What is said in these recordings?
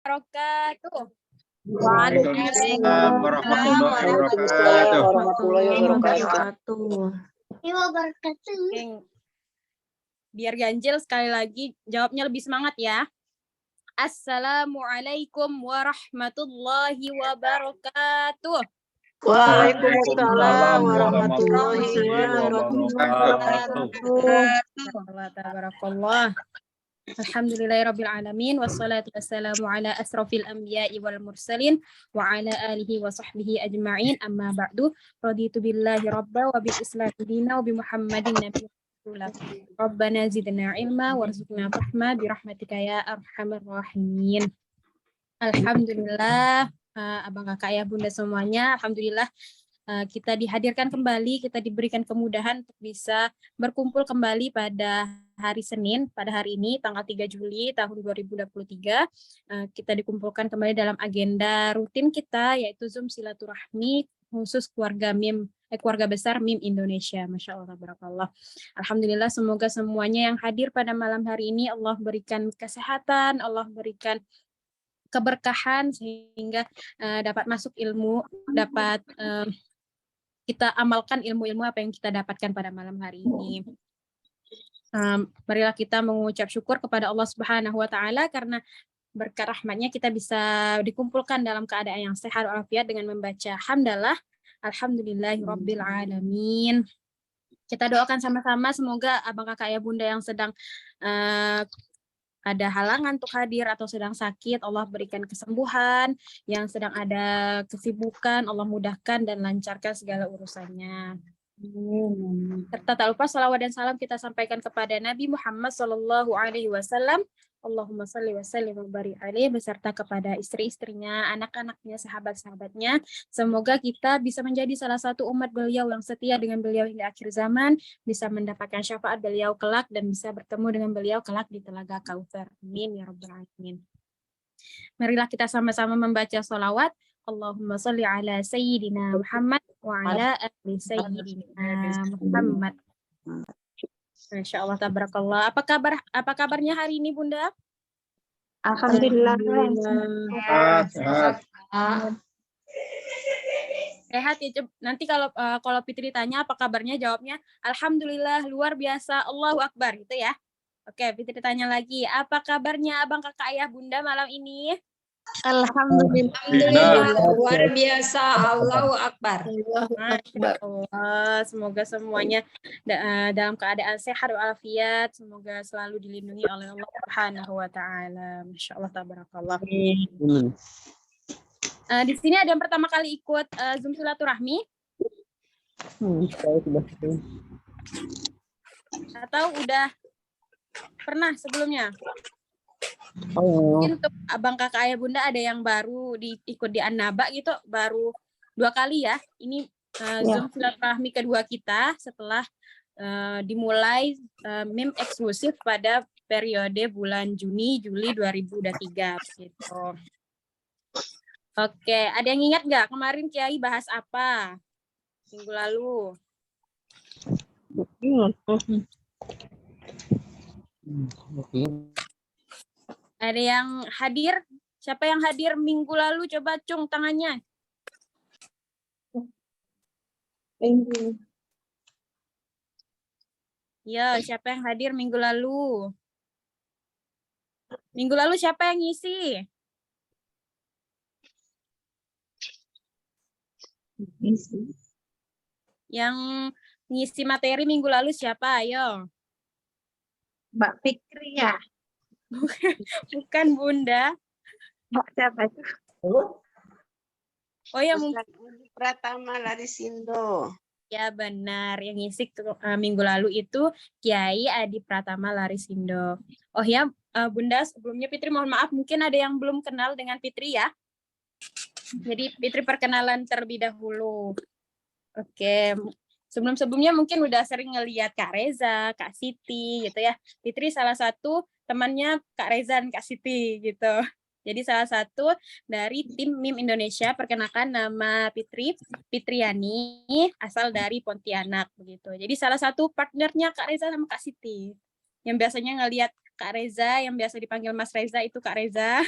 wabarakatuh. Waalaikumsalam warahmatullahi wabarakatuh. Biar ganjil sekali lagi jawabnya lebih semangat ya. Assalamualaikum warahmatullahi wabarakatuh. Waalaikumsalam warahmatullahi wabarakatuh. Tabarakallah. Alhamdulillahirabbil alamin wassalatu wassalamu ala asrofil anbiya'i wal mursalin wa ala alihi wa sahbihi ajma'in amma ba'du. Raditu billahi rabba wa bil islami dina wa bi Muhammadin nabiyyan rasulah. Rabbana zidna ilma warzuqna fahma bi rahmatika ya arhamar rahimin. Alhamdulillah, abang kakak ya bunda semuanya, alhamdulillah kita dihadirkan kembali, kita diberikan kemudahan untuk bisa berkumpul kembali pada hari Senin, pada hari ini tanggal 3 Juli tahun 2023. Kita dikumpulkan kembali dalam agenda rutin kita yaitu Zoom silaturahmi khusus keluarga keluarga besar MIM Indonesia. Masya Allah, barakallah. Alhamdulillah, semoga semuanya yang hadir pada malam hari ini Allah berikan kesehatan, Allah berikan keberkahan sehingga dapat masuk ilmu, dapat kita amalkan ilmu-ilmu apa yang kita dapatkan pada malam hari ini. Marilah kita mengucap syukur kepada Allah Subhanahu wa taala karena berkat rahmatnya kita bisa dikumpulkan dalam keadaan yang sehat walafiat dengan membaca hamdalah alhamdulillahirabbil alamin. Kita doakan sama-sama semoga abang kakak ya bunda yang sedang ada halangan untuk hadir atau sedang sakit, Allah berikan kesembuhan, yang sedang ada kesibukan, Allah mudahkan dan lancarkan segala urusannya. Serta tak lupa salawat dan salam kita sampaikan kepada Nabi Muhammad SAW. Allahumma salli wa sallim wa barik alaihi, beserta kepada istri-istrinya, anak-anaknya, sahabat-sahabatnya. Semoga kita bisa menjadi salah satu umat beliau yang setia dengan beliau hingga akhir zaman, bisa mendapatkan syafaat beliau kelak dan bisa bertemu dengan beliau kelak di Telaga Kautsar. Amin ya rabbal alamin. Marilah kita sama-sama membaca sholawat. Allahumma salli ala sayyidina Muhammad wa ala ali sayyidina Muhammad. Masya Allah, tabarakallah. Apa kabarnya hari ini, Bunda? Alhamdulillah. Sehat ya. Nanti kalau Fitri tanya apa kabarnya, jawabnya Alhamdulillah, luar biasa, Allahu Akbar gitu ya. Oke, Fitri tanya lagi, apa kabarnya abang kakak ayah bunda malam ini? Alhamdulillah, luar biasa, Allahu Akbar. Semoga semuanya dalam keadaan sehat walafiat, semoga selalu dilindungi oleh Allah Subhanahu wa taala. Masya Allah, tabarakallah. Di sini ada yang pertama kali ikut Zoom silaturahmi? Atau udah pernah sebelumnya? Mungkin untuk abang kakak ayah bunda ada yang baru ikut di Annaba gitu, baru 2 kali ya. Ini Zoom silaturahmi kedua kita setelah dimulai MIM eksklusif pada periode bulan Juni-Juli 2023 gitu. Oke, ada yang ingat nggak kemarin Kiai bahas apa minggu lalu? Ada yang hadir? Siapa yang hadir minggu lalu? Coba cung tangannya. Ya, siapa yang hadir minggu lalu? Minggu lalu siapa yang ngisi? Yang ngisi materi minggu lalu siapa? Ayo. Mbak Fikri ya? Bukan Bunda. Mbak siapa itu? Oh ya, mungkin Pratama Larisindo. Ya benar, yang ngisi minggu lalu itu Kiai Adi Pratama Larisindo. Oh ya, Bunda, sebelumnya Fitri mohon maaf, mungkin ada yang belum kenal dengan Fitri ya. Jadi Fitri perkenalan terlebih dahulu. Oke, sebelum-sebelumnya mungkin udah sering ngelihat Kak Reza, Kak Siti gitu ya. Fitri salah satu temannya Kak Reza dan Kak Siti gitu. Jadi salah satu dari tim MIM Indonesia, perkenalkan nama Fitri Fitriani, asal dari Pontianak begitu. Jadi salah satu partnernya Kak Reza sama Kak Siti. Yang biasanya ngelihat Kak Reza, yang biasa dipanggil Mas Reza itu Kak Reza.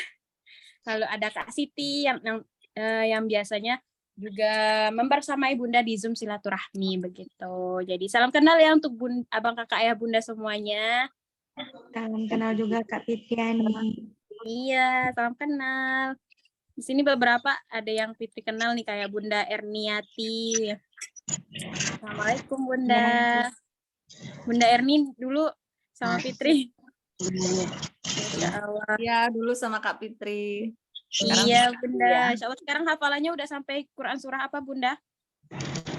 Lalu ada Kak Siti yang biasanya juga membersamai Bunda di Zoom silaturahmi begitu. Jadi salam kenal ya untuk abang kakak ayah Bunda semuanya. Salam kenal juga Kak Fitriani. Iya, salam kenal. Di sini beberapa ada yang Fitri kenal nih kayak Bunda Erniati. Assalamualaikum Bunda. Bunda Erni dulu sama Fitri. Insya Allah. Iya, dulu sama Kak Fitri. Iya Bunda. Insya Allah sekarang hafalannya udah sampai Quran surah apa Bunda?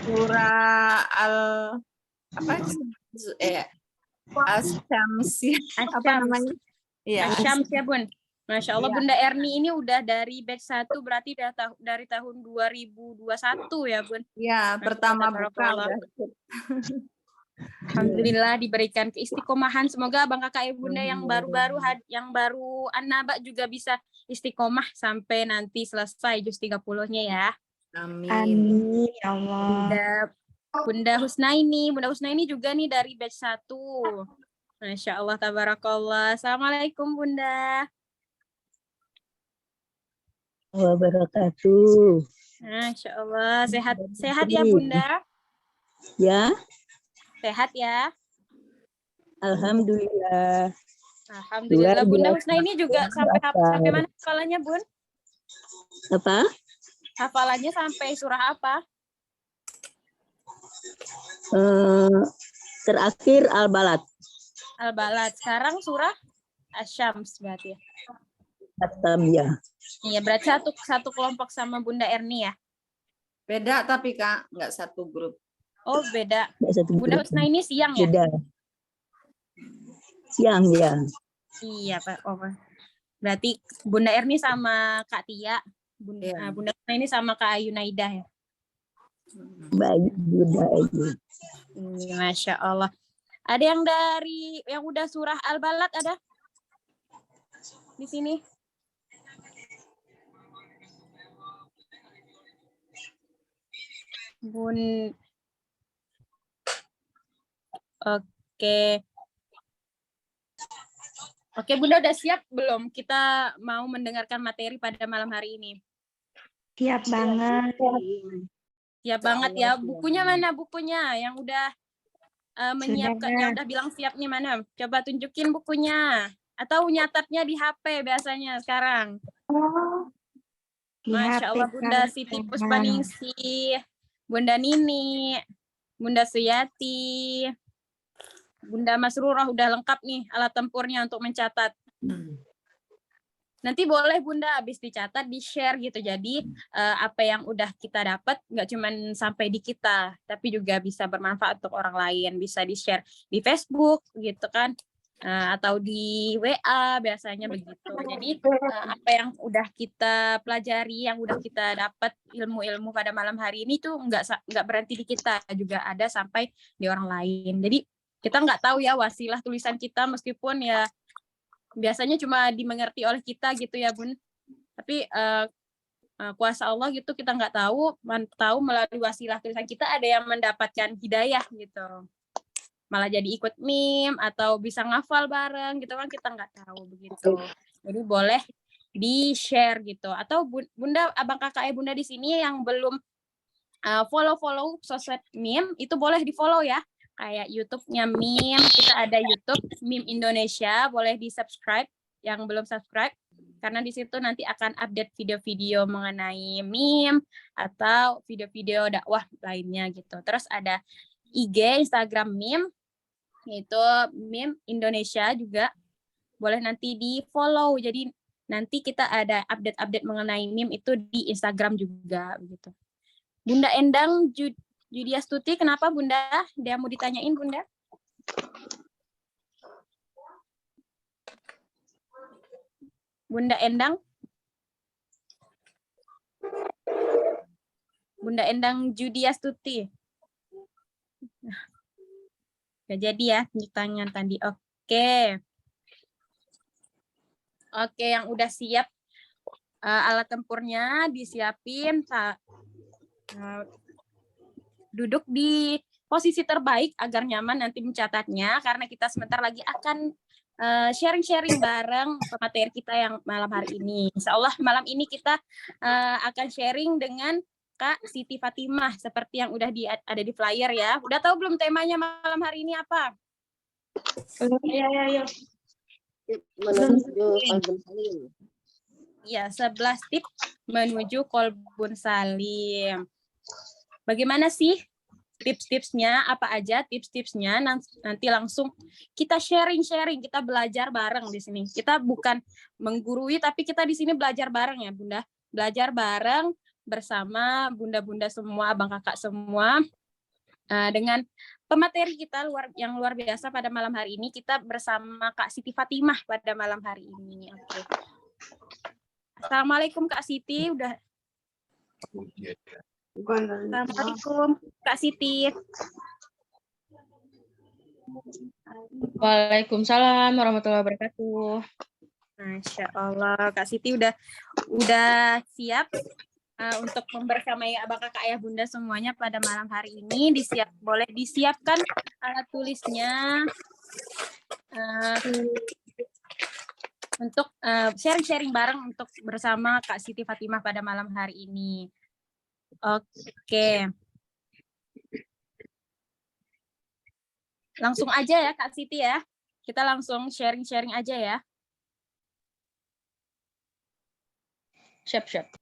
Surah Asy-Syams apa namanya? Iya. Asyams ya Bun. Masya Allah Bunda Erni ini udah dari batch 1 berarti dari tahun 2021 ya Bun. Iya, pertama buka. Alhamdulillah diberikan keistiqomahan. Semoga abang kakak ibu Bunda yang baru an-naba juga bisa istiqomah sampai nanti selesai juz 30-nya ya. Amin. Amin ya Allah. Bunda Husnaini juga nih dari batch 1. Masya Allah tabarakallah. Assalamualaikum Bunda. Wabarakatuh. Masya Allah, sehat ya Bunda? Ya. Sehat ya? Alhamdulillah. Alhamdulillah. Bunda Husna ini juga sampai mana hafalannya Bun? Apa? Hafalannya sampai surah apa? Terakhir Al-Balad. Al-Balad. Sekarang surah Asy-Syams berarti ya? At-Tamiyah. Iya, berarti satu kelompok sama Bunda Erni ya? Beda tapi Kak, nggak satu grup. Oh, beda. Bunda Husna ini siang ya? Beda. Siang ya. Iya, Pak. Oh, berarti Bunda Erni sama Kak Tia. Bunda Husna ini sama Kak Ayunaidah ya? Baik, Bunda Ayu. Masya Allah. Ada yang udah surah Al-Balad ada? Di sini? Bun. Oke. Oke, Bunda udah siap belum? Kita mau mendengarkan materi pada malam hari ini. Siap banget. Siap banget ya. Bukunya mana bukunya? Yang udah menyiapkan, yang udah bilang siapnya mana? Coba tunjukin bukunya. Atau nyatatnya di HP biasanya sekarang. Masya Allah, Bunda Siti Puspaningsih, Bunda Nini, Bunda Suyati, Bunda Masrurah udah lengkap nih alat tempurnya untuk mencatat. Nanti boleh Bunda habis dicatat, di-share gitu. Jadi apa yang udah kita dapat nggak cuma sampai di kita, tapi juga bisa bermanfaat untuk orang lain. Bisa di-share di Facebook gitu kan, atau di WA biasanya begitu. Jadi apa yang udah kita pelajari, yang udah kita dapat ilmu-ilmu pada malam hari ini tuh nggak berhenti di kita, juga ada sampai di orang lain. Jadi kita nggak tahu ya wasilah tulisan kita, meskipun ya biasanya cuma dimengerti oleh kita gitu ya Bun. Tapi kuasa Allah gitu kita nggak tahu melalui wasilah tulisan kita ada yang mendapatkan hidayah gitu. Malah jadi ikut meme atau bisa ngafal bareng gitu kan, kita nggak tahu begitu. Jadi boleh di-share gitu. Atau Bunda, abang kakak Bunda di sini yang belum follow sosmed meme itu boleh di-follow ya. Kayak YouTube-nya meme, kita ada YouTube Meme Indonesia, boleh di-subscribe yang belum subscribe. Karena di situ nanti akan update video-video mengenai meme atau video-video dakwah lainnya gitu. Terus ada IG, Instagram meme, yaitu Meme Indonesia juga. Boleh nanti di-follow. Jadi nanti kita ada update-update mengenai meme itu di Instagram juga begitu. Bunda Endang Judiastuti, kenapa Bunda? Dia mau ditanyain Bunda. Bunda Endang. Bunda Endang Judiastuti. Gak jadi ya tangan tadi. Oke. Oke, yang udah siap alat tempurnya disiapin. Duduk di posisi terbaik agar nyaman nanti mencatatnya, karena kita sebentar lagi akan sharing-sharing bareng pemateri kita yang malam hari ini. Insya Allah malam ini kita akan sharing dengan Kak Siti Fatimah seperti yang udah ada di flyer ya. Udah tahu belum temanya malam hari ini apa? Iya. Menuju Qalbun Salim. Ya, 11 tips menuju Qalbun Salim. Bagaimana sih tips-tipsnya? Apa aja tips-tipsnya? Nanti langsung kita sharing-sharing, kita belajar bareng di sini. Kita bukan menggurui, tapi kita di sini belajar bareng ya, Bunda. Belajar bareng bersama bunda-bunda semua, abang kakak semua. Dengan pemateri kita yang luar biasa pada malam hari ini, kita bersama Kak Siti Fatimah pada malam hari ini. Oke. Assalamualaikum Kak Siti, udah. Assalamualaikum Kak Siti. Waalaikumsalam warahmatullahi wabarakatuh. Masya Allah, Kak Siti udah siap untuk membersamai abang kakak ayah bunda semuanya pada malam hari ini. Boleh disiapkan alat tulisnya untuk sharing-sharing bareng untuk bersama Kak Siti Fatimah pada malam hari ini. Oke. Langsung aja ya Kak Siti ya. Kita langsung sharing-sharing aja ya. Siap.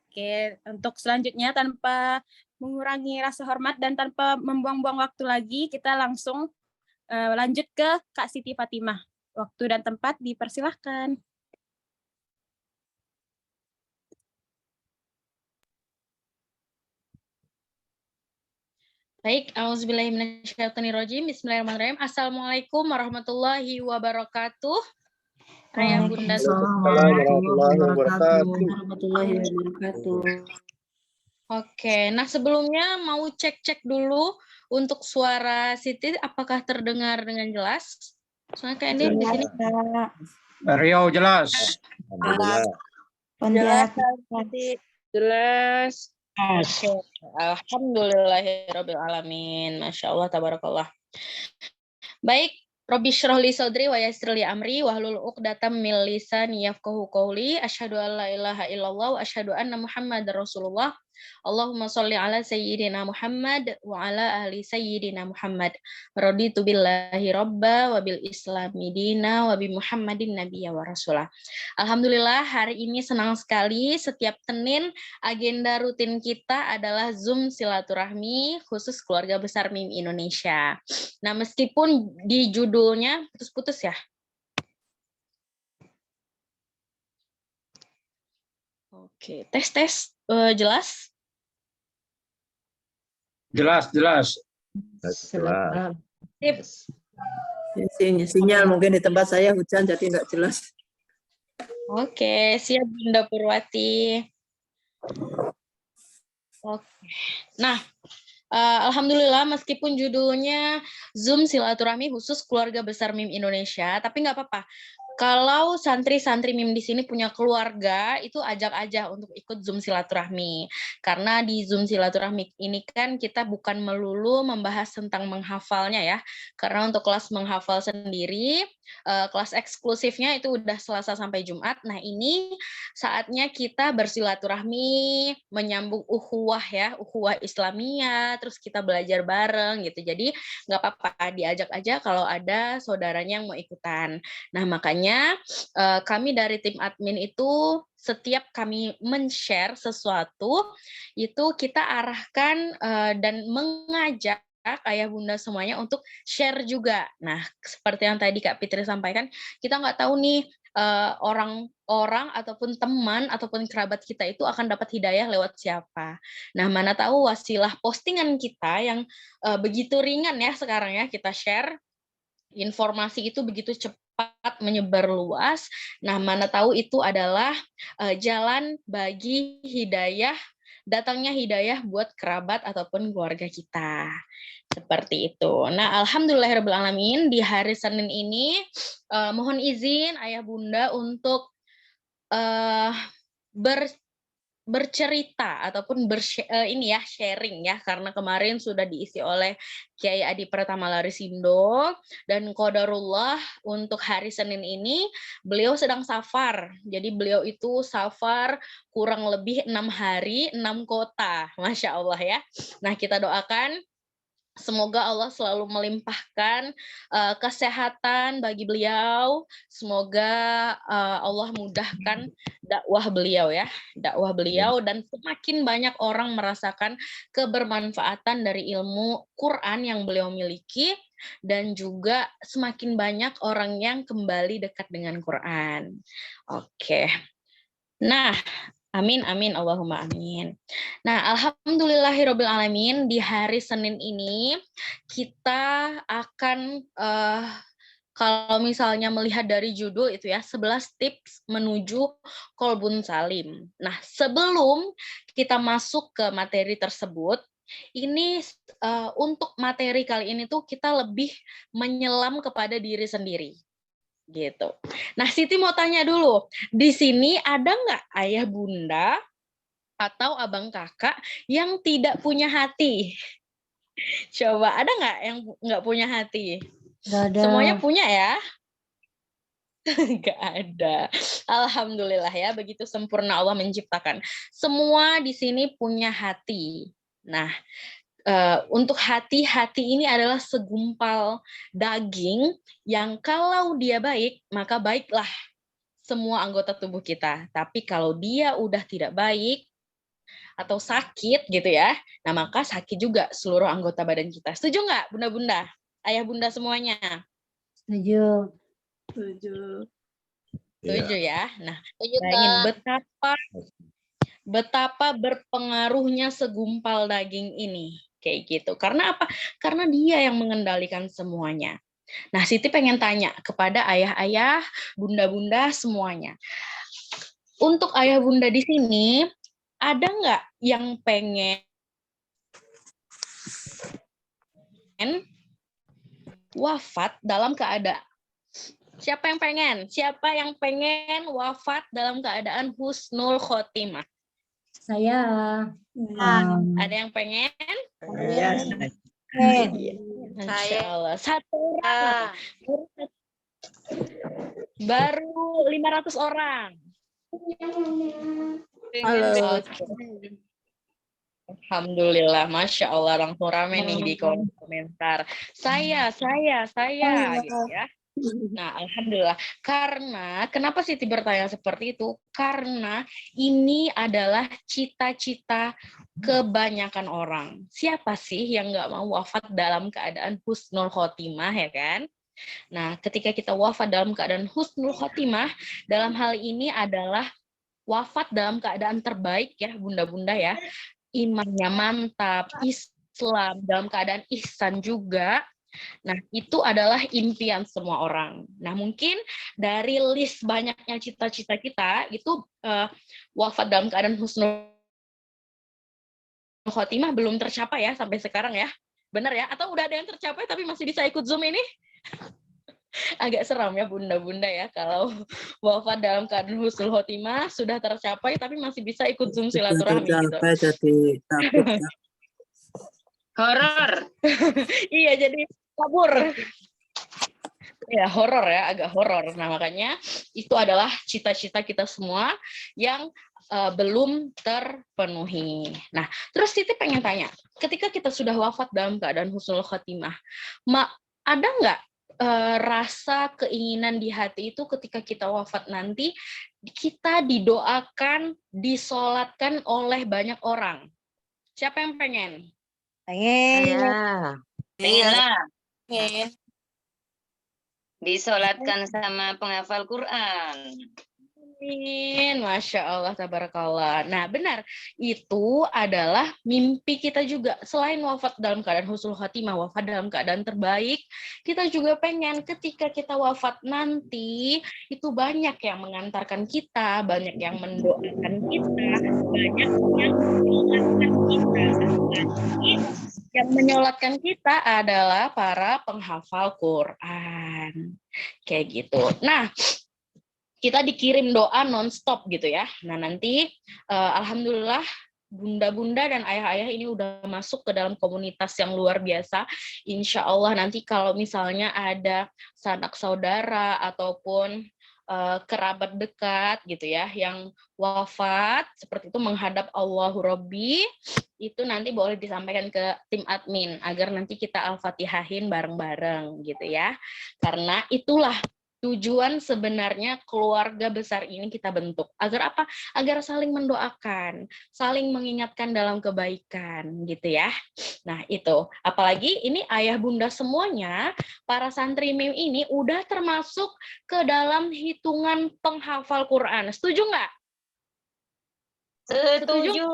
Oke, untuk selanjutnya tanpa mengurangi rasa hormat dan tanpa membuang-buang waktu lagi, kita langsung lanjut ke Kak Siti Fatimah. Waktu dan tempat dipersilahkan. Baik, auzubillahiminasyaitonirrajim. Bismillahirrahmanirrahim. Assalamualaikum warahmatullahi wabarakatuh. Ayah bunda warahmatullahi wabarakatuh. Oke, nah sebelumnya mau cek dulu untuk suara Siti apakah terdengar dengan jelas? Soalnya kayak di sini. Riau jelas. Jelas. Oke. Alhamdulillahirabbil alamin. Masya Allah, tabarakallah. Baik, Robbi syrah li sadri wa yassir li amri wahlul 'uqdatam min lisani yafqahu qawli. Asyhadu an la ilaha illallah wa asyhadu anna Muhammadar Rasulullah. Allahumma sholli ala sayyidina Muhammad wa ala ahli sayyidina Muhammad. Raditu billahi robba wa bil islami dina wa bi Muhammadin nabiyya wa rasulah. Alhamdulillah hari ini senang sekali, setiap Senin agenda rutin kita adalah Zoom silaturahmi khusus keluarga besar MIM Indonesia. Nah, meskipun di judulnya putus-putus ya. Oke, tes jelas? Jelas. Sinyal mungkin di tempat saya hujan jadi nggak jelas. Oke, siap Bunda Purwati. Oke. Nah, alhamdulillah meskipun judulnya Zoom silaturahmi khusus keluarga besar MIM Indonesia, tapi nggak apa-apa. Kalau santri-santri MIM di sini punya keluarga, itu ajak aja untuk ikut Zoom silaturahmi. Karena di Zoom silaturahmi ini kan kita bukan melulu membahas tentang menghafalnya ya. Karena untuk kelas menghafal sendiri, kelas eksklusifnya itu udah Selasa sampai Jumat. Nah, ini saatnya kita bersilaturahmi, menyambung ukhuwah ya, ukhuwah Islamiyah, terus kita belajar bareng gitu. Jadi nggak apa-apa, diajak aja kalau ada saudaranya yang mau ikutan. Nah, makanya kami dari tim admin itu setiap kami men-share sesuatu itu kita arahkan dan mengajak ayah bunda semuanya untuk share juga. Nah, seperti yang tadi Kak Fitri sampaikan, kita nggak tahu nih orang-orang ataupun teman ataupun kerabat kita itu akan dapat hidayah lewat siapa. Nah, mana tahu wasilah postingan kita yang begitu ringan ya sekarang ya, kita share informasi itu begitu cepat menyebar luas. Nah, mana tahu itu adalah jalan bagi hidayah, datangnya hidayah buat kerabat ataupun keluarga kita. Seperti itu. Nah, alhamdulillahirabbil alamin di hari Senin ini mohon izin ayah bunda untuk bercerita ataupun sharing ya, karena kemarin sudah diisi oleh Kiai Adi Pratama Larisindo, dan qadarullah untuk hari Senin ini beliau sedang safar. Jadi beliau itu safar kurang lebih 6 hari, 6 kota. Masya Allah ya. Nah, kita doakan semoga Allah selalu melimpahkan kesehatan bagi beliau. Semoga Allah mudahkan dakwah beliau ya, dakwah beliau, dan semakin banyak orang merasakan kebermanfaatan dari ilmu Quran yang beliau miliki, dan juga semakin banyak orang yang kembali dekat dengan Quran. Oke. Nah, amin, amin, Allahumma amin. Nah, alhamdulillahirabbil alamin, di hari Senin ini kita akan kalau misalnya melihat dari judul itu ya, 11 tips menuju Qalbun Salim. Nah, sebelum kita masuk ke materi tersebut, ini untuk materi kali ini tuh kita lebih menyelam kepada diri sendiri. Gitu. Nah, Siti mau tanya dulu, di sini ada nggak ayah bunda atau abang kakak yang tidak punya hati? Coba, ada nggak yang nggak punya hati? Nggak ada. Semuanya punya ya? Nggak ada. Alhamdulillah ya, begitu sempurna Allah menciptakan. Semua di sini punya hati. Nah, untuk hati ini adalah segumpal daging yang kalau dia baik, maka baiklah semua anggota tubuh kita. Tapi kalau dia udah tidak baik atau sakit gitu ya, nah maka sakit juga seluruh anggota badan kita. Setuju nggak, bunda-bunda? Ayah bunda semuanya? Setuju. Setuju ya. Nah, bayangin betapa berpengaruhnya segumpal daging ini. Kayak gitu. Karena apa? Karena dia yang mengendalikan semuanya. Nah, Siti pengen tanya kepada ayah-ayah, bunda-bunda semuanya. Untuk ayah bunda di sini, ada nggak yang pengen wafat dalam keadaan? Siapa yang pengen? Siapa yang pengen wafat dalam keadaan husnul khotimah? Saya. Ada yang pengen? Masya Allah. Satu orang. Baru 500 orang. Halo. Alhamdulillah, Masya Allah, langsung rame nih di komentar. Saya, gitu ya. Nah, alhamdulillah. Karena kenapa Siti bertanya seperti itu? Karena ini adalah cita-cita kebanyakan orang. Siapa sih yang nggak mau wafat dalam keadaan husnul khotimah, ya kan? Nah, ketika kita wafat dalam keadaan husnul khotimah, dalam hal ini adalah wafat dalam keadaan terbaik ya, bunda-bunda ya. Imannya mantap, Islam dalam keadaan ihsan juga. Nah, itu adalah impian semua orang. Nah, mungkin dari list banyaknya cita-cita kita, itu wafat dalam keadaan husnul khotimah belum tercapai ya sampai sekarang ya. Benar ya? Atau udah ada yang tercapai tapi masih bisa ikut Zoom ini? Agak seram ya bunda-bunda ya, kalau wafat dalam keadaan husnul khotimah sudah tercapai tapi masih bisa ikut Zoom silaturahmi gitu. Jadi takut. Horor. Iya, jadi kabur. Ya, horor ya, agak horor. Nah, makanya itu adalah cita-cita kita semua yang belum terpenuhi. Nah, terus Siti pengen tanya, ketika kita sudah wafat dalam keadaan husnul khotimah, ada nggak rasa keinginan di hati itu ketika kita wafat nanti, kita didoakan, disolatkan oleh banyak orang? Siapa yang pengen? Pengen. Pengen lah. Pengen. Disolatkan sama penghafal Quran. Amin, Masya Allah, tabarakallah. Nah, benar, itu adalah mimpi kita juga. Selain wafat dalam keadaan husnul khotimah, wafat dalam keadaan terbaik, kita juga pengen ketika kita wafat nanti, itu banyak yang mengantarkan kita, banyak yang mendoakan kita, banyak yang menyolatkan kita. Yang menyolatkan kita adalah para penghafal Quran. Kayak gitu. Nah, kita dikirim doa nonstop gitu ya. Nah nanti alhamdulillah bunda-bunda dan ayah-ayah ini udah masuk ke dalam komunitas yang luar biasa. Insya Allah nanti kalau misalnya ada sanak saudara ataupun kerabat dekat gitu ya yang wafat seperti itu menghadap Allahu Robbi, itu nanti boleh disampaikan ke tim admin agar nanti kita al-fatihahin bareng-bareng gitu ya. Karena itulah tujuan sebenarnya keluarga besar ini kita bentuk. Agar apa? Agar saling mendoakan, saling mengingatkan dalam kebaikan gitu ya. Nah itu, apalagi ini ayah bunda semuanya, para santri MIM ini udah termasuk ke dalam hitungan penghafal Quran. Setuju nggak? Setuju.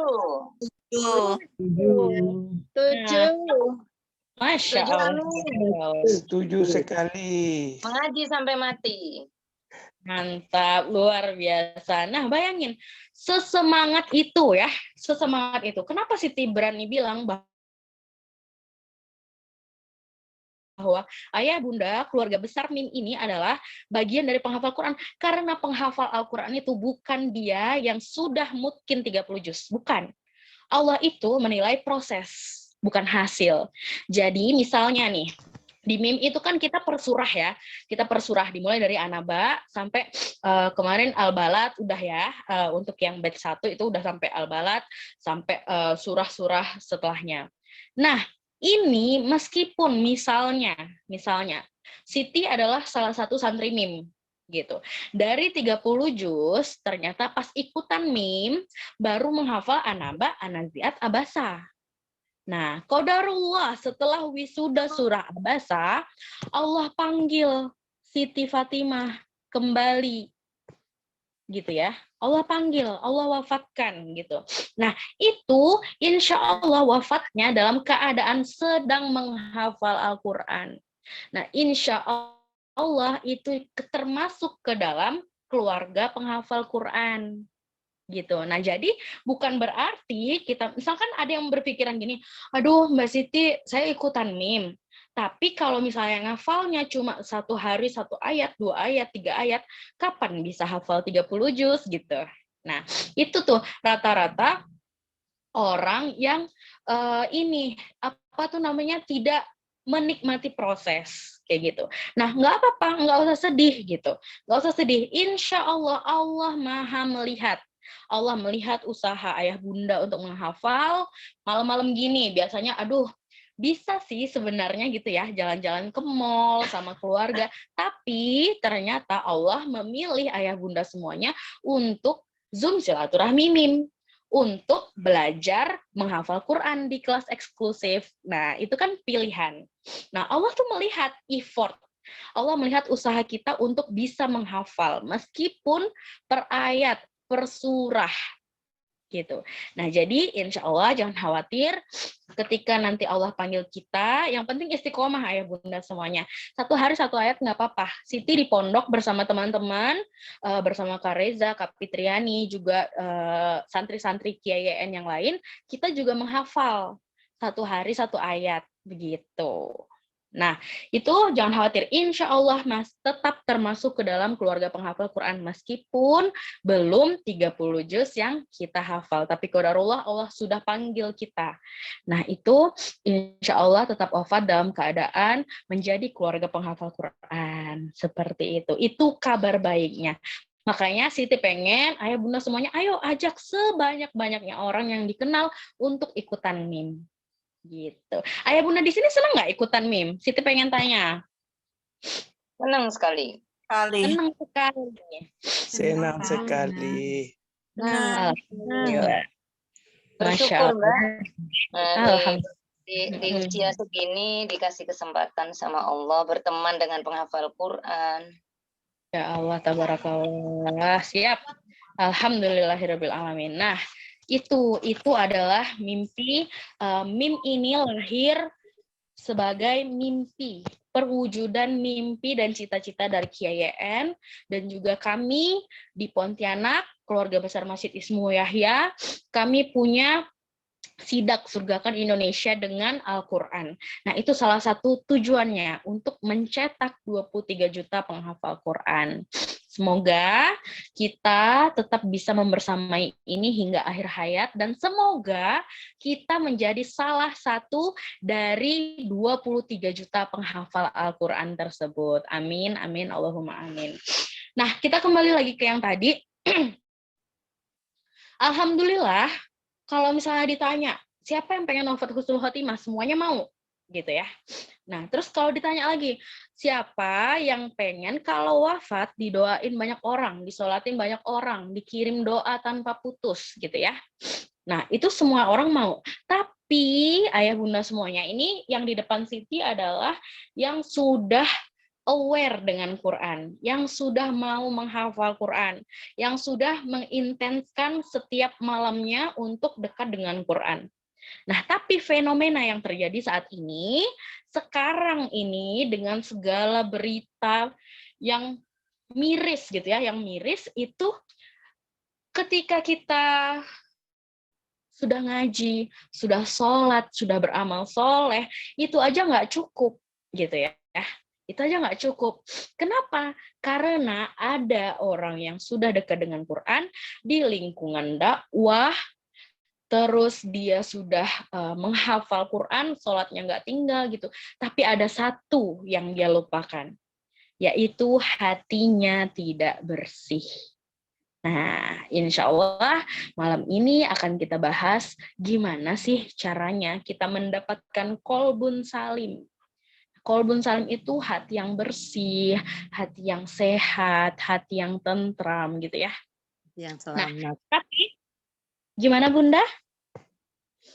Tujuh. Masya Setuju, Allah. Setuju sekali. Mengaji sampai mati. Mantap, luar biasa. Nah, bayangin, sesemangat itu ya, sesemangat itu. Kenapa Siti berani bilang bahwa ayah bunda keluarga besar MIM ini adalah bagian dari penghafal Quran? Karena penghafal Al-Quran itu bukan dia yang sudah mungkin 30 juz, bukan. Allah itu menilai proses, bukan hasil. Jadi misalnya nih, di MIM itu kan kita per surah ya, kita per surah dimulai dari An-Naba sampai kemarin Al-Balad udah ya, untuk yang batch 1 itu udah sampai Al-Balad sampai surah-surah setelahnya. Nah, ini meskipun misalnya Siti adalah salah satu santri MIM gitu. Dari 30 juz ternyata pas ikutan MIM baru menghafal An-Naba, An-Nazi'at, Abasa. Nah, qadarullah setelah wisuda surah Abasa, Allah panggil Siti Fatimah kembali gitu ya. Allah panggil, Allah wafatkan gitu. Nah, itu insya Allah wafatnya dalam keadaan sedang menghafal Al-Quran. Nah, insya Allah itu termasuk ke dalam keluarga penghafal Quran. Gitu. Nah, jadi bukan berarti kita, misalkan ada yang berpikiran gini, aduh Mbak Siti, saya ikutan MIM. Tapi kalau misalnya ngafalnya cuma 1 hari 1 ayat, 2 ayat, 3 ayat, kapan bisa hafal 30 juz gitu. Nah, itu tuh rata-rata orang yang tidak menikmati proses kayak gitu. Nah, nggak apa-apa, nggak usah sedih gitu. Nggak usah sedih. Insya Allah, Allah Maha melihat. Allah melihat usaha ayah bunda untuk menghafal. Malam-malam gini, biasanya aduh, bisa sih sebenarnya gitu ya, jalan-jalan ke mall sama keluarga. Tapi ternyata Allah memilih ayah bunda semuanya untuk Zoom silaturahmi MIM, untuk belajar menghafal Quran di kelas eksklusif. Nah, itu kan pilihan. Nah, Allah tuh melihat effort. Allah melihat usaha kita untuk bisa menghafal, meskipun per ayat, per surah. Gitu. Nah, jadi insya Allah jangan khawatir ketika nanti Allah panggil kita, yang penting istiqomah ayah bunda semuanya. 1 hari 1 ayat nggak apa-apa. Siti di pondok bersama teman-teman, bersama Kak Reza, Kak Fitriani, juga santri-santri KYN yang lain, kita juga menghafal 1 hari 1 ayat begitu. Nah, itu jangan khawatir. Insya Allah Mas tetap termasuk ke dalam keluarga penghafal Quran meskipun belum 30 juz yang kita hafal. Tapi qadarullah Allah sudah panggil kita. Nah, itu insya Allah tetap wafat dalam keadaan menjadi keluarga penghafal Quran. Seperti itu. Itu kabar baiknya. Makanya Siti pengen ayah bunda semuanya, ayo ajak sebanyak-banyaknya orang yang dikenal untuk ikutan MIM. Gitu. Ayah bunda di sini senang nggak ikutan MIM? Siti pengen tanya. Senang sekali. Senang sekali. Senang sekali. Alhamdulillah. Masya Bersyukur, Mbak. Allah. Di usia segini dikasih kesempatan sama Allah berteman dengan penghafal Quran. Ya Allah, tabarakallah. Siap. Alhamdulillahirabbil alamin. Nah, itu adalah mimpi. MIM ini lahir sebagai mimpi, perwujudan mimpi dan cita-cita dari KYN dan juga kami di Pontianak, keluarga besar Masjid Ismu Yahya, kami punya Sidak Surgakan Indonesia dengan Al-Quran. Nah, itu salah satu tujuannya untuk mencetak 23 juta penghafal Quran. Semoga kita tetap bisa membersamai ini hingga akhir hayat dan semoga kita menjadi salah satu dari 23 juta penghafal Al-Quran tersebut. Amin, amin, Allahumma amin. Nah, kita kembali lagi ke yang tadi. Alhamdulillah, kalau misalnya ditanya, siapa yang pengen wafat husnul khotimah? Semuanya mau, gitu ya. Nah, terus kalau ditanya lagi, siapa yang pengen kalau wafat didoain banyak orang, disolatin banyak orang, dikirim doa tanpa putus, gitu ya. Nah, itu semua orang mau. Tapi, ayah bunda semuanya ini yang di depan Siti adalah yang sudah aware dengan Quran, yang sudah mau menghafal Quran, yang sudah mengintenskan setiap malamnya untuk dekat dengan Quran. Nah, tapi fenomena yang terjadi saat ini, sekarang ini dengan segala berita yang miris gitu ya, yang miris itu ketika kita sudah ngaji, sudah sholat, sudah beramal soleh, itu aja nggak cukup gitu ya. Itu aja nggak cukup. Kenapa? Karena ada orang yang sudah dekat dengan Quran di lingkungan dakwah, terus dia sudah menghafal Quran, sholatnya nggak tinggal gitu. Tapi ada satu yang dia lupakan, yaitu hatinya tidak bersih. Nah, insya Allah malam ini akan kita bahas gimana sih caranya kita mendapatkan kolbun salim. Kolbun salim itu hati yang bersih, hati yang sehat, hati yang tentram gitu ya. Yang selamat. Nah, tapi gimana Bunda?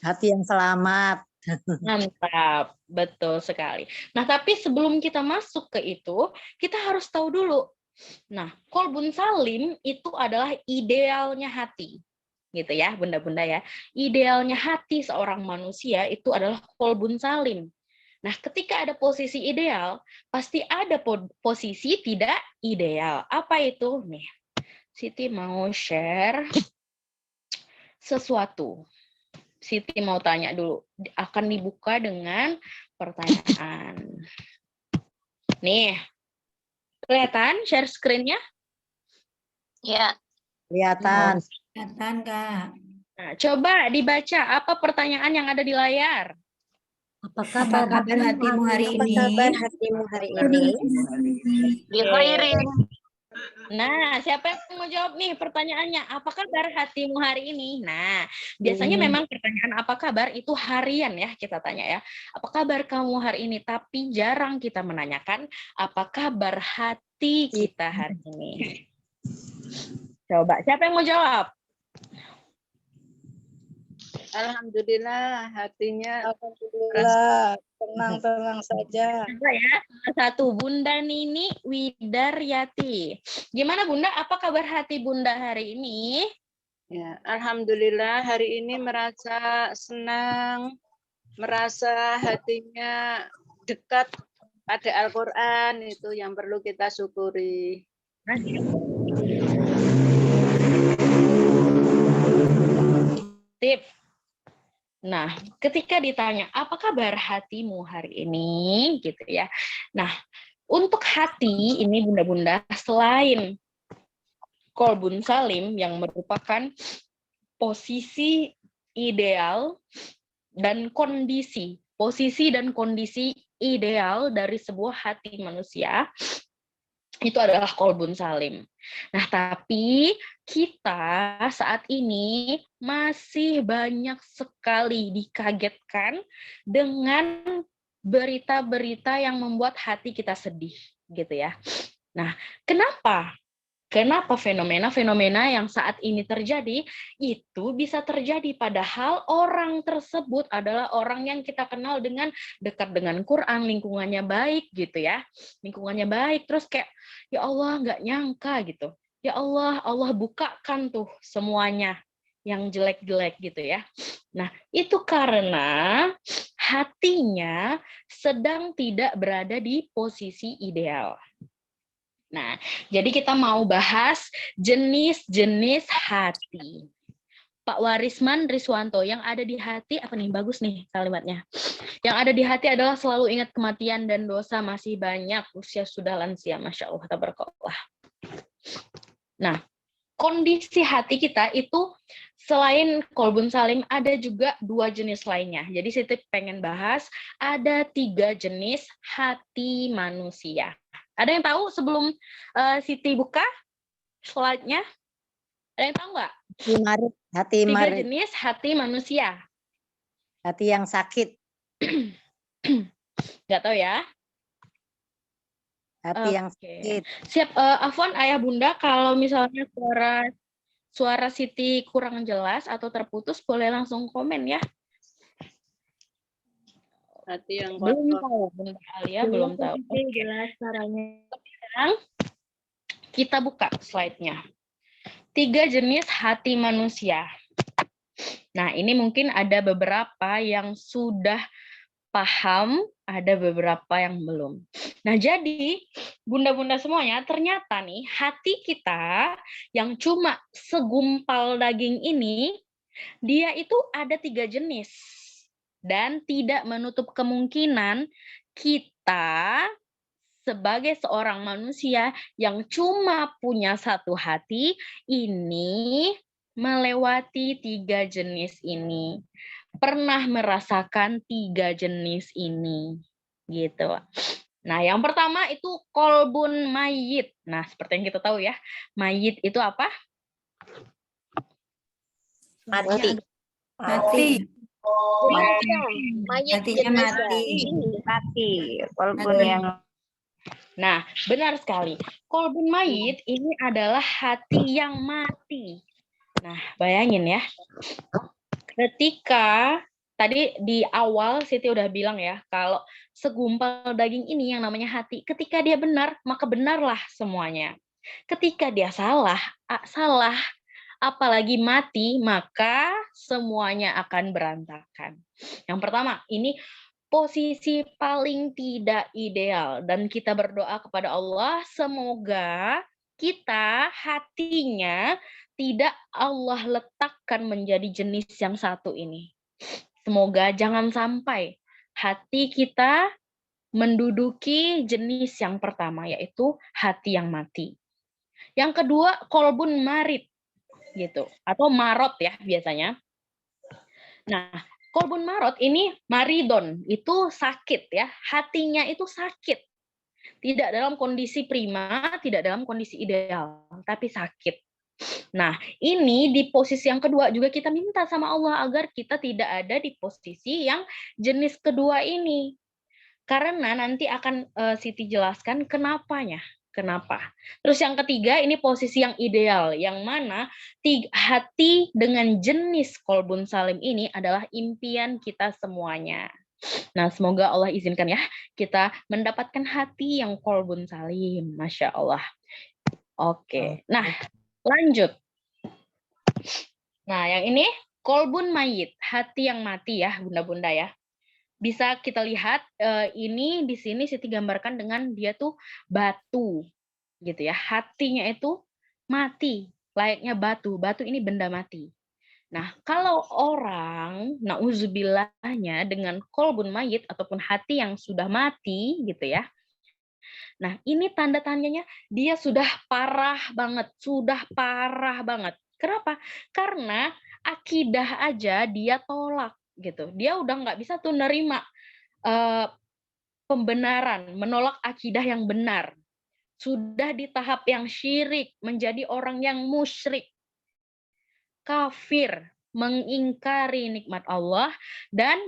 Hati yang selamat. Mantap, betul sekali. Nah, tapi sebelum kita masuk ke itu, kita harus tahu dulu. Nah, kolbun salim itu adalah idealnya hati. Gitu ya, Bunda-bunda ya. Idealnya hati seorang manusia itu adalah kolbun salim. Nah, ketika ada posisi ideal, pasti ada posisi tidak ideal. Apa itu? Nih, Siti mau share sesuatu. Siti mau tanya dulu. Akan dibuka dengan pertanyaan. Nih, kelihatan share screen-nya? Ya. Kelihatan. Kelihatan, Kak. Nah, coba dibaca apa pertanyaan yang ada di layar. Apa kabar hatimu hari ini? Apa kabar hatimu hari ini? Bi khairin. Nah, siapa yang mau jawab nih pertanyaannya? Apa kabar hatimu hari ini? Nah, biasanya memang pertanyaan apa kabar itu harian ya kita tanya ya. Apa kabar kamu hari ini? Tapi jarang kita menanyakan apa kabar hati kita hari ini. Coba, siapa yang mau jawab? Alhamdulillah, hatinya Alhamdulillah, tenang-tenang saja. Coba ya, satu Bunda Nini Widaryati. Gimana Bunda? Apa kabar hati Bunda hari ini? ya, alhamdulillah hari ini merasa senang, merasa hatinya dekat pada Al-Qur'an, itu yang perlu kita syukuri. Tip. Nah, ketika ditanya apa kabar hatimu hari ini, gitu ya. Nah, untuk hati ini bunda-bunda selain kolbun salim yang merupakan posisi ideal dan kondisi, posisi dan kondisi ideal dari sebuah hati manusia, itu adalah kolbun salim. Nah, tapi kita saat ini masih banyak sekali dikagetkan dengan berita-berita yang membuat hati kita sedih, gitu ya. Nah, kenapa? Kenapa fenomena-fenomena yang saat ini terjadi itu bisa terjadi padahal orang tersebut adalah orang yang kita kenal dengan dekat dengan Quran, lingkungannya baik gitu ya. Lingkungannya baik, terus kayak ya Allah nggak nyangka gitu. Ya Allah, Allah bukakan tuh semuanya yang jelek-jelek gitu ya. Nah, itu karena hatinya sedang tidak berada di posisi ideal. Nah, jadi kita mau bahas jenis-jenis hati. Pak Warisman Riswanto, yang ada di hati, apa nih? Bagus nih kalimatnya. Yang ada di hati adalah selalu ingat kematian dan dosa masih banyak, usia sudah lansia, Masya Allah, tabarakallah. Nah, kondisi hati kita itu selain kolbun salim ada juga 2 jenis lainnya. Jadi Siti pengen bahas ada 3 jenis hati manusia. Ada yang tahu sebelum Siti buka slide-nya? Ada yang tahu nggak? Hati 3 marit, jenis hati manusia. hati yang sakit, Nggak tahu ya? hati yang Oke. sakit. Siap, Afwan, ayah bunda, kalau misalnya suara Siti kurang jelas atau terputus, boleh langsung komen ya. Hati yang Belum kotor. tahu, Bunda Alia belum tahu. Oke. Jelas caranya. Sekarang kita buka slide-nya. 3 jenis hati manusia. Nah, ini mungkin ada beberapa yang sudah paham, ada beberapa yang belum. Nah, jadi bunda-bunda semuanya, ternyata nih hati kita yang cuma segumpal daging ini, dia itu ada 3 jenis. Dan tidak menutup kemungkinan kita sebagai seorang manusia yang cuma punya 1 hati, ini melewati 3 jenis ini. Pernah merasakan 3 jenis ini. Gitu. Nah, yang pertama itu kolbun mayit. Nah, seperti yang kita tahu ya, mayit itu apa? Mati. Mati. Hatinya mati. Mati. Walaupun yang Nah, benar sekali. Kolbun mayit ini adalah hati yang mati. Nah, bayangin ya. Ketika tadi di awal Siti udah bilang ya, kalau segumpal daging ini yang namanya hati, ketika dia benar, maka benarlah semuanya. Ketika dia salah, apalagi mati, maka semuanya akan berantakan. Yang pertama, ini posisi paling tidak ideal, dan kita berdoa kepada Allah semoga kita hatinya tidak Allah letakkan menjadi jenis yang satu ini. Semoga jangan sampai hati kita menduduki jenis yang pertama, yaitu hati yang mati. Yang kedua, kolbun marit gitu, atau marot ya biasanya. Nah, kolbun marot ini maridon, itu sakit ya, hatinya itu sakit. Tidak dalam kondisi prima, tidak dalam kondisi ideal, tapi sakit. Nah, ini di posisi yang kedua juga kita minta sama Allah agar kita tidak ada di posisi yang jenis kedua ini. Karena nanti akan Siti jelaskan kenapanya. Kenapa? Terus yang ketiga, ini posisi yang ideal, yang mana hati dengan jenis kolbun salim ini adalah impian kita semuanya. Nah, semoga Allah izinkan ya, kita mendapatkan hati yang kolbun salim. Masya Allah. Oke, nah lanjut. Nah, yang ini kolbun mayit, hati yang mati ya, bunda-bunda ya. Bisa kita lihat ini di sini Siti gambarkan dengan dia tuh batu gitu ya. Hatinya itu mati, layaknya batu. Batu ini benda mati. Nah, kalau orang nauzubillahnya dengan kolbun mayit ataupun hati yang sudah mati gitu ya. Nah, ini tanda tanyanya dia sudah parah banget, sudah parah banget. Kenapa? Karena akidah aja dia tolak gitu. Dia udah nggak bisa tuh nerima pembenaran, menolak akidah yang benar. Sudah di tahap yang syirik, menjadi orang yang musyrik, kafir, mengingkari nikmat Allah, dan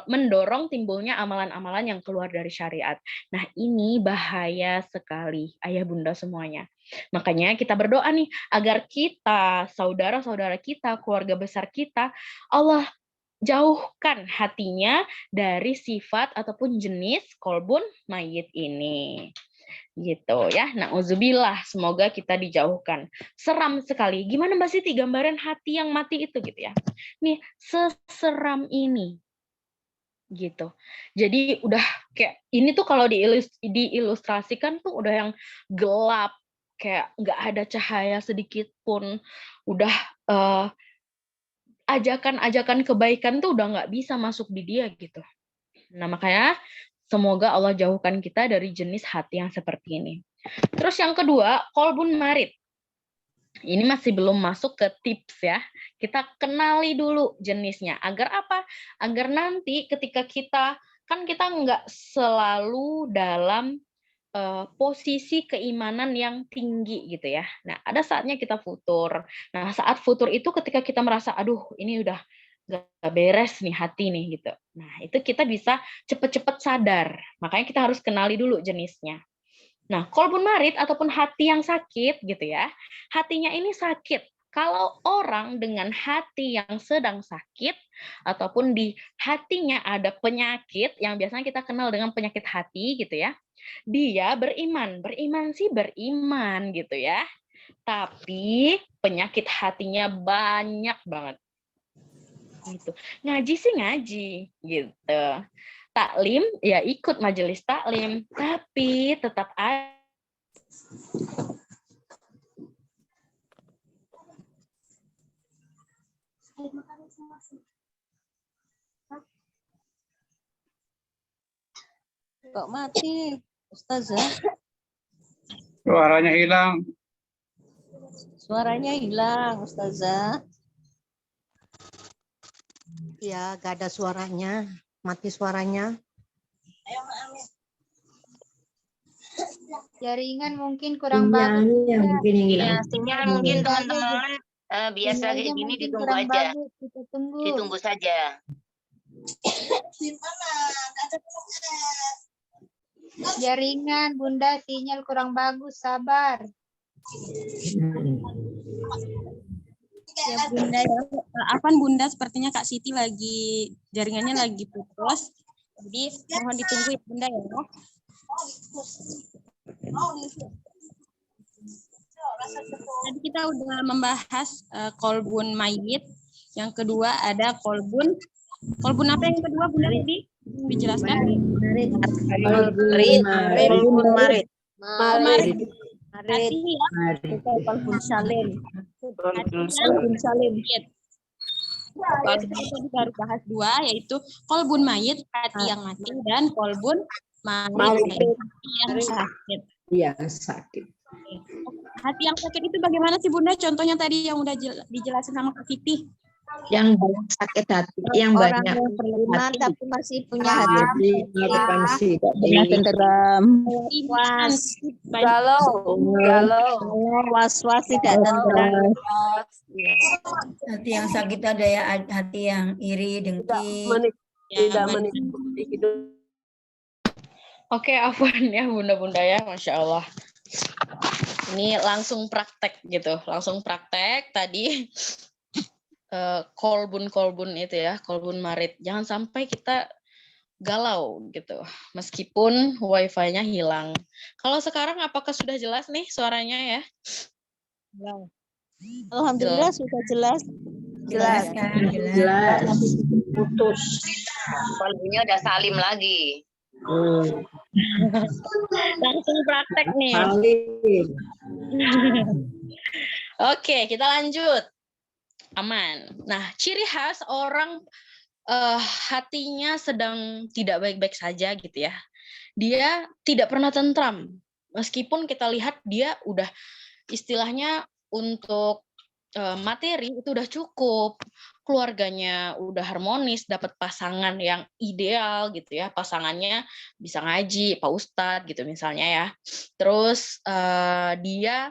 mendorong timbulnya amalan-amalan yang keluar dari syariat. Nah, ini bahaya sekali, ayah bunda semuanya. Makanya kita berdoa nih, agar kita, saudara-saudara kita, keluarga besar kita, Allah jauhkan hatinya dari sifat ataupun jenis kolbun mayit ini. Gitu ya. Nauzubillah, semoga kita dijauhkan. Seram sekali. Gimana Mbak Siti gambaran hati yang mati itu gitu ya. Nih, seseram ini. Gitu. Jadi udah kayak ini tuh kalau diilustrasikan tuh udah yang gelap, kayak nggak ada cahaya sedikit pun. Udah ajakan-ajakan kebaikan tuh udah nggak bisa masuk di dia gitu. Nah, makanya semoga Allah jauhkan kita dari jenis hati yang seperti ini. Terus yang kedua, kolbun marit. Ini masih belum masuk ke tips ya. Kita kenali dulu jenisnya. Agar apa? Agar nanti ketika kita nggak selalu dalam posisi keimanan yang tinggi gitu ya. Nah, ada saatnya kita futur. Nah, saat futur itu ketika kita merasa, aduh ini udah gak beres nih hati nih gitu. Nah, itu kita bisa cepet-cepet sadar. Makanya kita harus kenali dulu jenisnya. Nah, kolbun marid ataupun hati yang sakit gitu ya. Hatinya ini sakit. Kalau orang dengan hati yang sedang sakit ataupun di hatinya ada penyakit yang biasanya kita kenal dengan penyakit hati gitu ya. Dia beriman sih beriman gitu ya. Tapi penyakit hatinya banyak banget. Gitu. Ngaji sih ngaji gitu. Taklim ya ikut majelis taklim, tapi tetap ada Kok mati, Ustazah? Suaranya hilang. Suaranya hilang, Ustazah. Ya, gak ada suaranya. Mati suaranya. Jaringan mungkin kurang bagus. mungkin yang hilang. Ya, sinyal mungkin teman-teman biasa kayak Sinyalnya gini mungkin ditunggu kurang aja. bagus, kita tunggu. Ditunggu saja. Jaringan Bunda, sinyal kurang bagus, sabar. Ya Bunda, ya. Afwan Bunda, sepertinya Kak Siti jaringannya lagi putus. Jadi mohon ditunggu ya Bunda ya. Tadi kita udah membahas kolbun mayit. Yang kedua ada kolbun apa yang kedua Bunda tadi? Dijelaskan. Marid. Hati ya. Kolbun salim. Kolbun salim. Kita tadi baru bahas dua, yaitu kolbun mayit, hati yang mati, dan kolbun mayit, hati yang sakit. Yang sakit. Hati yang sakit itu bagaimana sih Bunda? Contohnya tadi yang udah dijelasin sama Kak Siti. Yang banyak sakit hati, yang Orang banyak yang beriman hati. tapi masih punya hati. Jadi melakukan sidat tenteram. Galau, was-was tidak tenteram. Hati yang sakit ada ya, hati yang iri, dengki. Oke, afwan ya bunda-bunda ya, Masya Allah. Ini langsung praktek gitu, langsung praktek tadi kolbun itu ya, kolbun marid. Jangan sampai kita galau gitu, meskipun wifi-nya hilang. Kalau sekarang apakah sudah jelas nih suaranya ya? Alhamdulillah sudah jelas. Jelas kan? Jelas. Putus. Kolbunya udah salim lagi. Langsung praktek nih. Oke, kita lanjut. Aman. Nah, ciri khas orang hatinya sedang tidak baik-baik saja gitu ya. Dia tidak pernah tentram. Meskipun kita lihat dia udah istilahnya untuk materi itu udah cukup. Keluarganya udah harmonis, dapat pasangan yang ideal gitu ya. Pasangannya bisa ngaji, Pak Ustadz gitu misalnya ya. Terus dia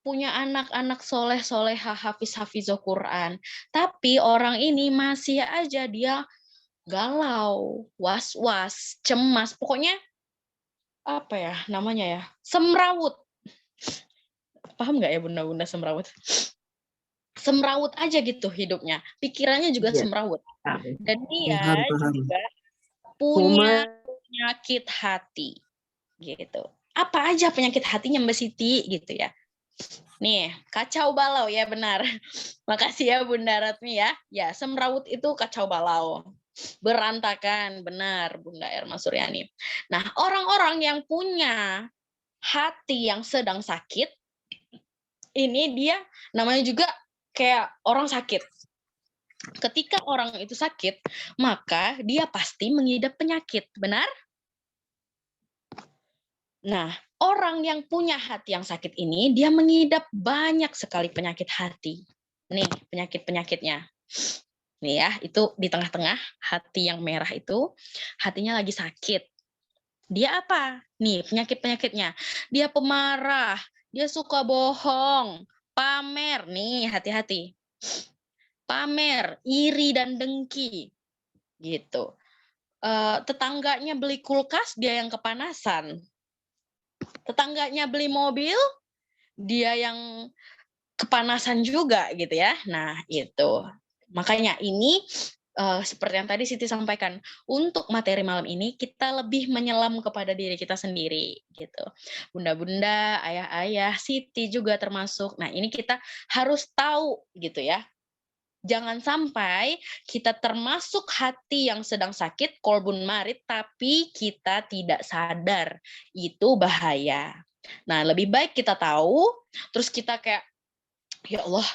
punya anak-anak soleh-soleha, hafiz-hafizah Quran. Tapi orang ini masih aja dia galau, was-was, cemas. Pokoknya apa ya namanya ya? Semrawut. Paham nggak ya bunda-bunda semrawut? Semrawut aja gitu hidupnya. Pikirannya juga semrawut. Dan dia juga punya penyakit hati. Gitu. Apa aja penyakit hatinya Mbak Siti gitu ya. Nih, kacau balau ya benar. Makasih ya Bunda Ratmi ya. Ya, semrawut itu kacau balau. Berantakan, benar Bunda Erma Suryani. Nah, orang-orang yang punya hati yang sedang sakit, ini dia namanya juga kayak orang sakit. Ketika orang itu sakit, maka dia pasti mengidap penyakit, benar? Nah, orang yang punya hati yang sakit ini, dia mengidap banyak sekali penyakit hati. Nih, penyakit-penyakitnya. Nih ya, itu di tengah-tengah hati yang merah itu, hatinya lagi sakit. Dia apa? Nih, penyakit-penyakitnya. Dia pemarah, dia suka bohong, pamer. Nih, hati-hati. Pamer, iri dan dengki. Gitu. Tetangganya beli kulkas, dia yang kepanasan. Tetangganya beli mobil, dia yang kepanasan juga gitu ya. Nah, itu. Makanya ini seperti yang tadi Siti sampaikan, untuk materi malam ini kita lebih menyelam kepada diri kita sendiri gitu. Bunda-bunda, ayah-ayah, Siti juga termasuk. Nah, ini kita harus tahu gitu ya. Jangan sampai kita termasuk hati yang sedang sakit, kolbun marid, tapi kita tidak sadar. Itu bahaya. Nah, lebih baik kita tahu, terus kita kayak, ya Allah,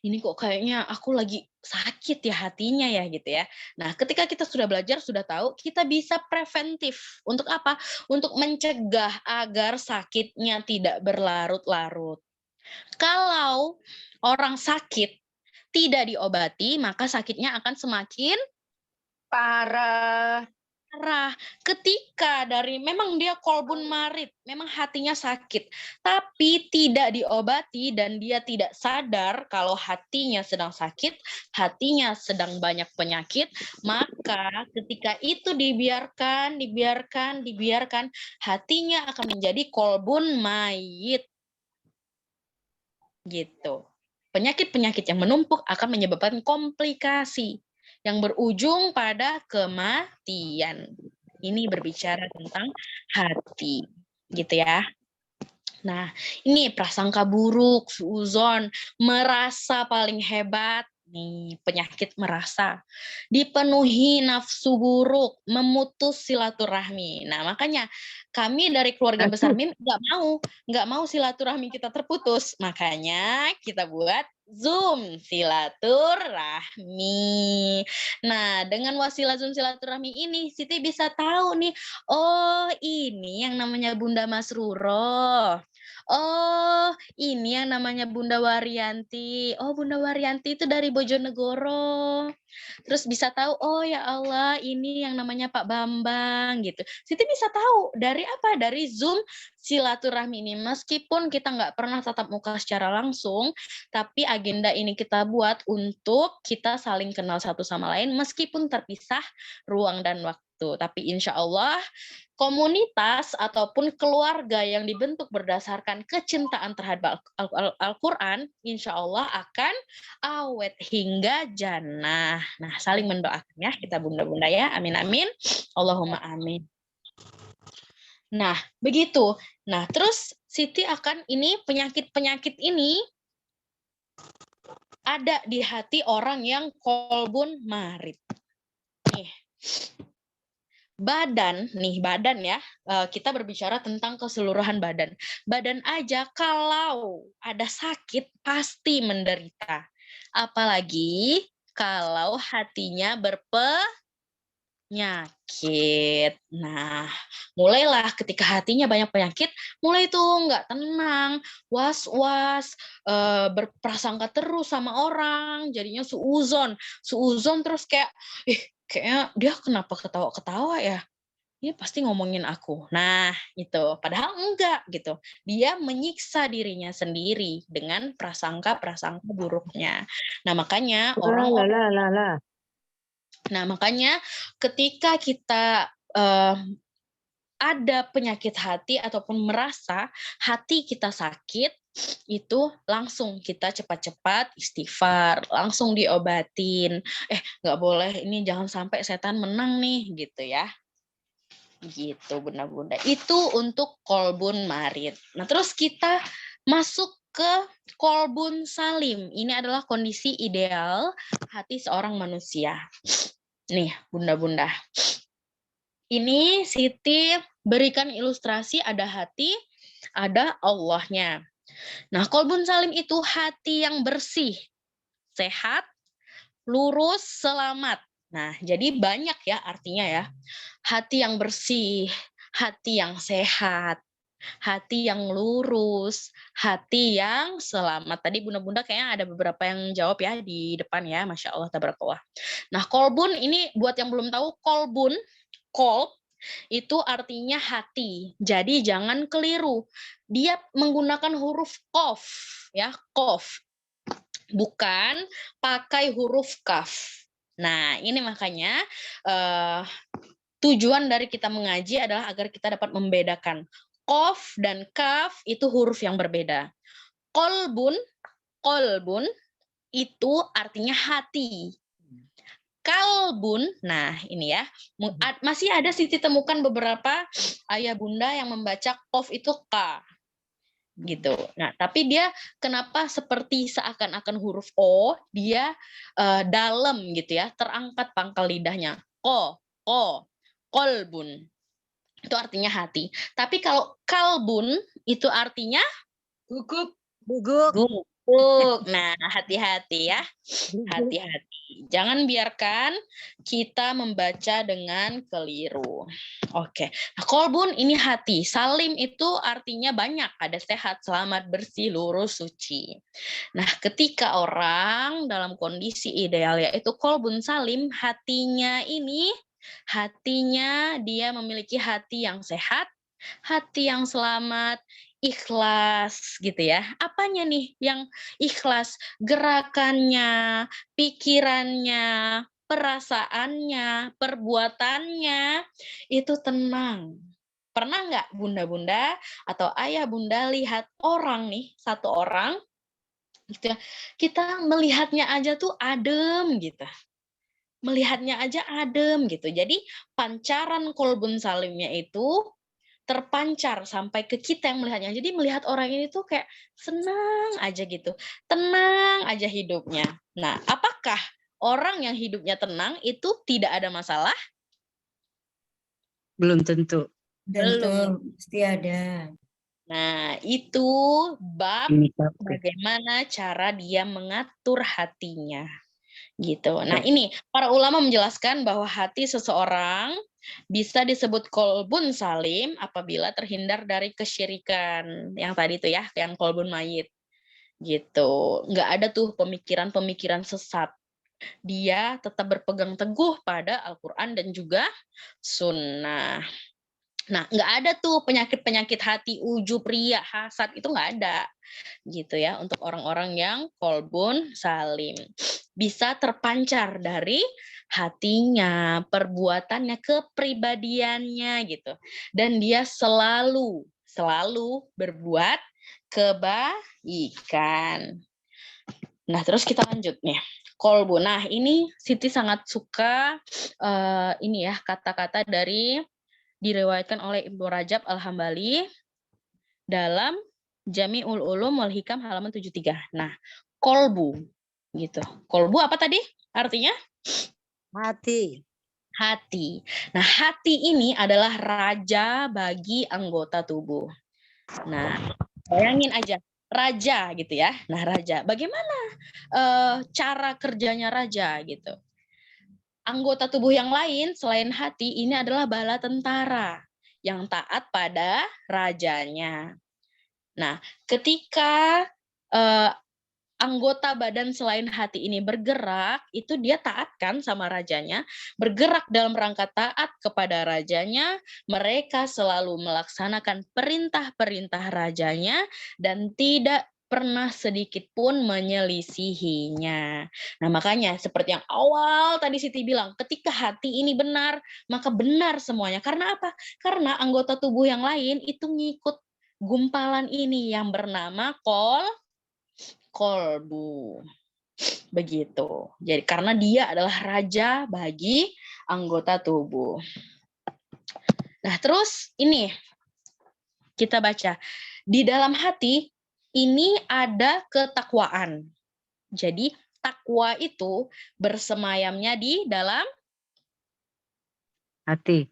ini kok kayaknya aku lagi sakit ya hatinya ya gitu ya. Nah, ketika kita sudah belajar, sudah tahu, kita bisa preventif. Untuk apa? Untuk mencegah agar sakitnya tidak berlarut-larut. Kalau orang sakit tidak diobati, maka sakitnya akan semakin Parah. Ketika memang dia kolbun marid, memang hatinya sakit, tapi tidak diobati dan dia tidak sadar kalau hatinya sedang sakit, hatinya sedang banyak penyakit, maka ketika itu dibiarkan, hatinya akan menjadi kolbun mayit. Gitu. Penyakit-penyakit yang menumpuk akan menyebabkan komplikasi yang berujung pada kematian. Ini berbicara tentang hati, gitu ya. Nah, ini prasangka buruk, suuzon, merasa paling hebat, nih penyakit merasa, dipenuhi nafsu buruk, memutus silaturahmi. Nah, makanya kami dari keluarga besar MIM nggak mau silaturahmi kita terputus. Makanya kita buat Zoom silaturahmi. Nah, dengan wasilah Zoom silaturahmi ini, Siti bisa tahu nih, oh ini yang namanya Bunda Masruroh. Oh, ini yang namanya Bunda Waryanti. Oh, Bunda Waryanti itu dari Bojonegoro. Terus bisa tahu, oh ya Allah, ini yang namanya Pak Bambang gitu. Siti bisa tahu dari apa? Dari Zoom silaturahmi ini. Meskipun kita nggak pernah tatap muka secara langsung, tapi agenda ini kita buat untuk kita saling kenal satu sama lain meskipun terpisah ruang dan waktu. Tapi insya Allah komunitas ataupun keluarga yang dibentuk berdasarkan kecintaan terhadap Al-Quran, insya Allah akan awet hingga jannah. Nah, saling mendoakan ya kita bunda-bunda ya. Amin amin. Allahumma amin. Nah, begitu. Nah, terus Siti akan ini penyakit-penyakit ini ada di hati orang yang kolbun marid. Nih. Badan ya, kita berbicara tentang keseluruhan badan. Badan aja kalau ada sakit pasti menderita. Apalagi kalau hatinya berpenyakit. Nah, mulailah ketika hatinya banyak penyakit, mulai tuh nggak tenang, was-was, berprasangka terus sama orang, jadinya suuzon terus kayak, kayaknya dia kenapa ketawa-ketawa ya? Dia pasti ngomongin aku. Nah, itu. Padahal enggak gitu. Dia menyiksa dirinya sendiri dengan prasangka-prasangka buruknya. Nah, makanya makanya ketika kita ada penyakit hati ataupun merasa hati kita sakit, itu langsung kita cepat-cepat istighfar, langsung diobatin. Nggak boleh, ini jangan sampai setan menang nih, gitu ya. Gitu, bunda-bunda. Itu untuk kolbun marid. Nah, terus kita masuk ke kolbun salim. Ini adalah kondisi ideal hati seorang manusia. Nih, bunda-bunda. Ini Siti berikan ilustrasi, ada hati, ada Allahnya. Nah, kolbun salim itu hati yang bersih, sehat, lurus, selamat. Nah, jadi banyak ya artinya ya. Hati yang bersih, hati yang sehat, hati yang lurus, hati yang selamat. Tadi bunda-bunda kayaknya ada beberapa yang jawab ya di depan ya, Masya Allah, tabarakallah. Nah, kolbun ini buat yang belum tahu, kolbun, kolb, itu artinya hati. Jadi jangan keliru. Dia menggunakan huruf kof, ya, kof. Bukan pakai huruf kaf. Nah, ini makanya tujuan dari kita mengaji adalah agar kita dapat membedakan. Kof dan kaf itu huruf yang berbeda. Kolbun, kolbun itu artinya hati. Kalbun, nah ini ya, masih ada Siti temukan beberapa ayah bunda yang membaca kof itu k, gitu. Nah, tapi dia kenapa seperti seakan-akan huruf o, dia dalam gitu ya, terangkat pangkal lidahnya. Kolbun. Itu artinya hati. Tapi kalau kalbun itu artinya Guguk. guguk. Nah, hati-hati ya. Hati-hati. Jangan biarkan kita membaca dengan keliru. Oke. Nah, kolbun ini hati. Salim itu artinya banyak. Ada sehat, selamat, bersih, lurus, suci. Nah, ketika orang dalam kondisi ideal yaitu kolbun salim, hatinya dia memiliki hati yang sehat, hati yang selamat, ikhlas gitu ya. Apanya nih yang ikhlas? Gerakannya, pikirannya, perasaannya, perbuatannya itu tenang. Pernah nggak bunda-bunda atau ayah bunda lihat orang nih, satu orang gitu ya, kita melihatnya aja tuh adem gitu. Melihatnya aja adem gitu. Jadi pancaran kolbun salimnya itu terpancar sampai ke kita yang melihatnya. Jadi melihat orang ini tuh kayak senang aja gitu. Tenang aja hidupnya. Nah, apakah orang yang hidupnya tenang itu tidak ada masalah? Belum tentu. Tentu, pasti ada. Nah, itu bab bagaimana cara dia mengatur hatinya. Gitu. Nah, ini para ulama menjelaskan bahwa hati seseorang bisa disebut kolbun salim apabila terhindar dari kesyirikan. Yang tadi itu ya, yang kolbun mayit. Gitu. Nggak ada tuh pemikiran-pemikiran sesat. Dia tetap berpegang teguh pada Al-Quran dan juga sunnah. Nah, nggak ada tuh penyakit-penyakit hati, ujub, riya, hasad, itu nggak ada. Gitu ya, untuk orang-orang yang kolbun salim. Bisa terpancar dari hatinya, perbuatannya, kepribadiannya gitu. Dan dia selalu berbuat kebaikan. Nah, terus kita lanjut nih. Kolbu. Nah, ini Siti sangat suka ini ya, kata-kata diriwayatkan oleh Ibnu Rajab Al-Hambali dalam Jami'ul Ulum wal Hikam halaman 73. Nah, kolbu gitu. Kolbu apa tadi artinya? Hati. Hati. Nah, hati ini adalah raja bagi anggota tubuh. Nah, bayangin aja, raja gitu ya. Nah, raja. Bagaimana cara kerjanya raja gitu? Anggota tubuh yang lain selain hati ini adalah bala tentara yang taat pada rajanya. Nah, ketika anggota badan selain hati ini bergerak, itu dia taat kan sama rajanya, bergerak dalam rangka taat kepada rajanya, mereka selalu melaksanakan perintah-perintah rajanya dan tidak pernah sedikit pun menyelisihinya. Nah, makanya seperti yang awal tadi Siti bilang, ketika hati ini benar, maka benar semuanya. Karena apa? Karena anggota tubuh yang lain itu ngikut gumpalan ini yang bernama kolbu. Begitu. Jadi karena dia adalah raja bagi anggota tubuh. Nah, terus ini kita baca. Di dalam hati ini ada ketakwaan. Jadi takwa itu bersemayamnya di dalam hati.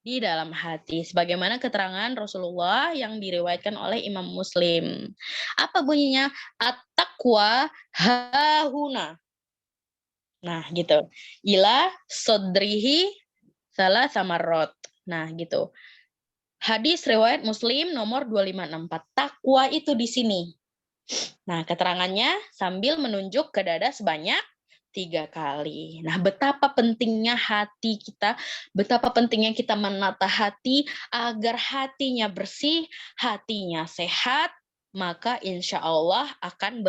Di dalam hati. Sebagaimana keterangan Rasulullah yang diriwayatkan oleh Imam Muslim. Apa bunyinya? At-taqwa hahuna. Nah, gitu. Ila sodrihi salah samarot. Nah, gitu. Hadis riwayat Muslim nomor 2564. Takwa itu di sini. Nah, keterangannya sambil menunjuk ke dada sebanyak 3 kali. Nah, betapa pentingnya hati kita, betapa pentingnya kita menata hati agar hatinya bersih, hatinya sehat, maka insya Allah akan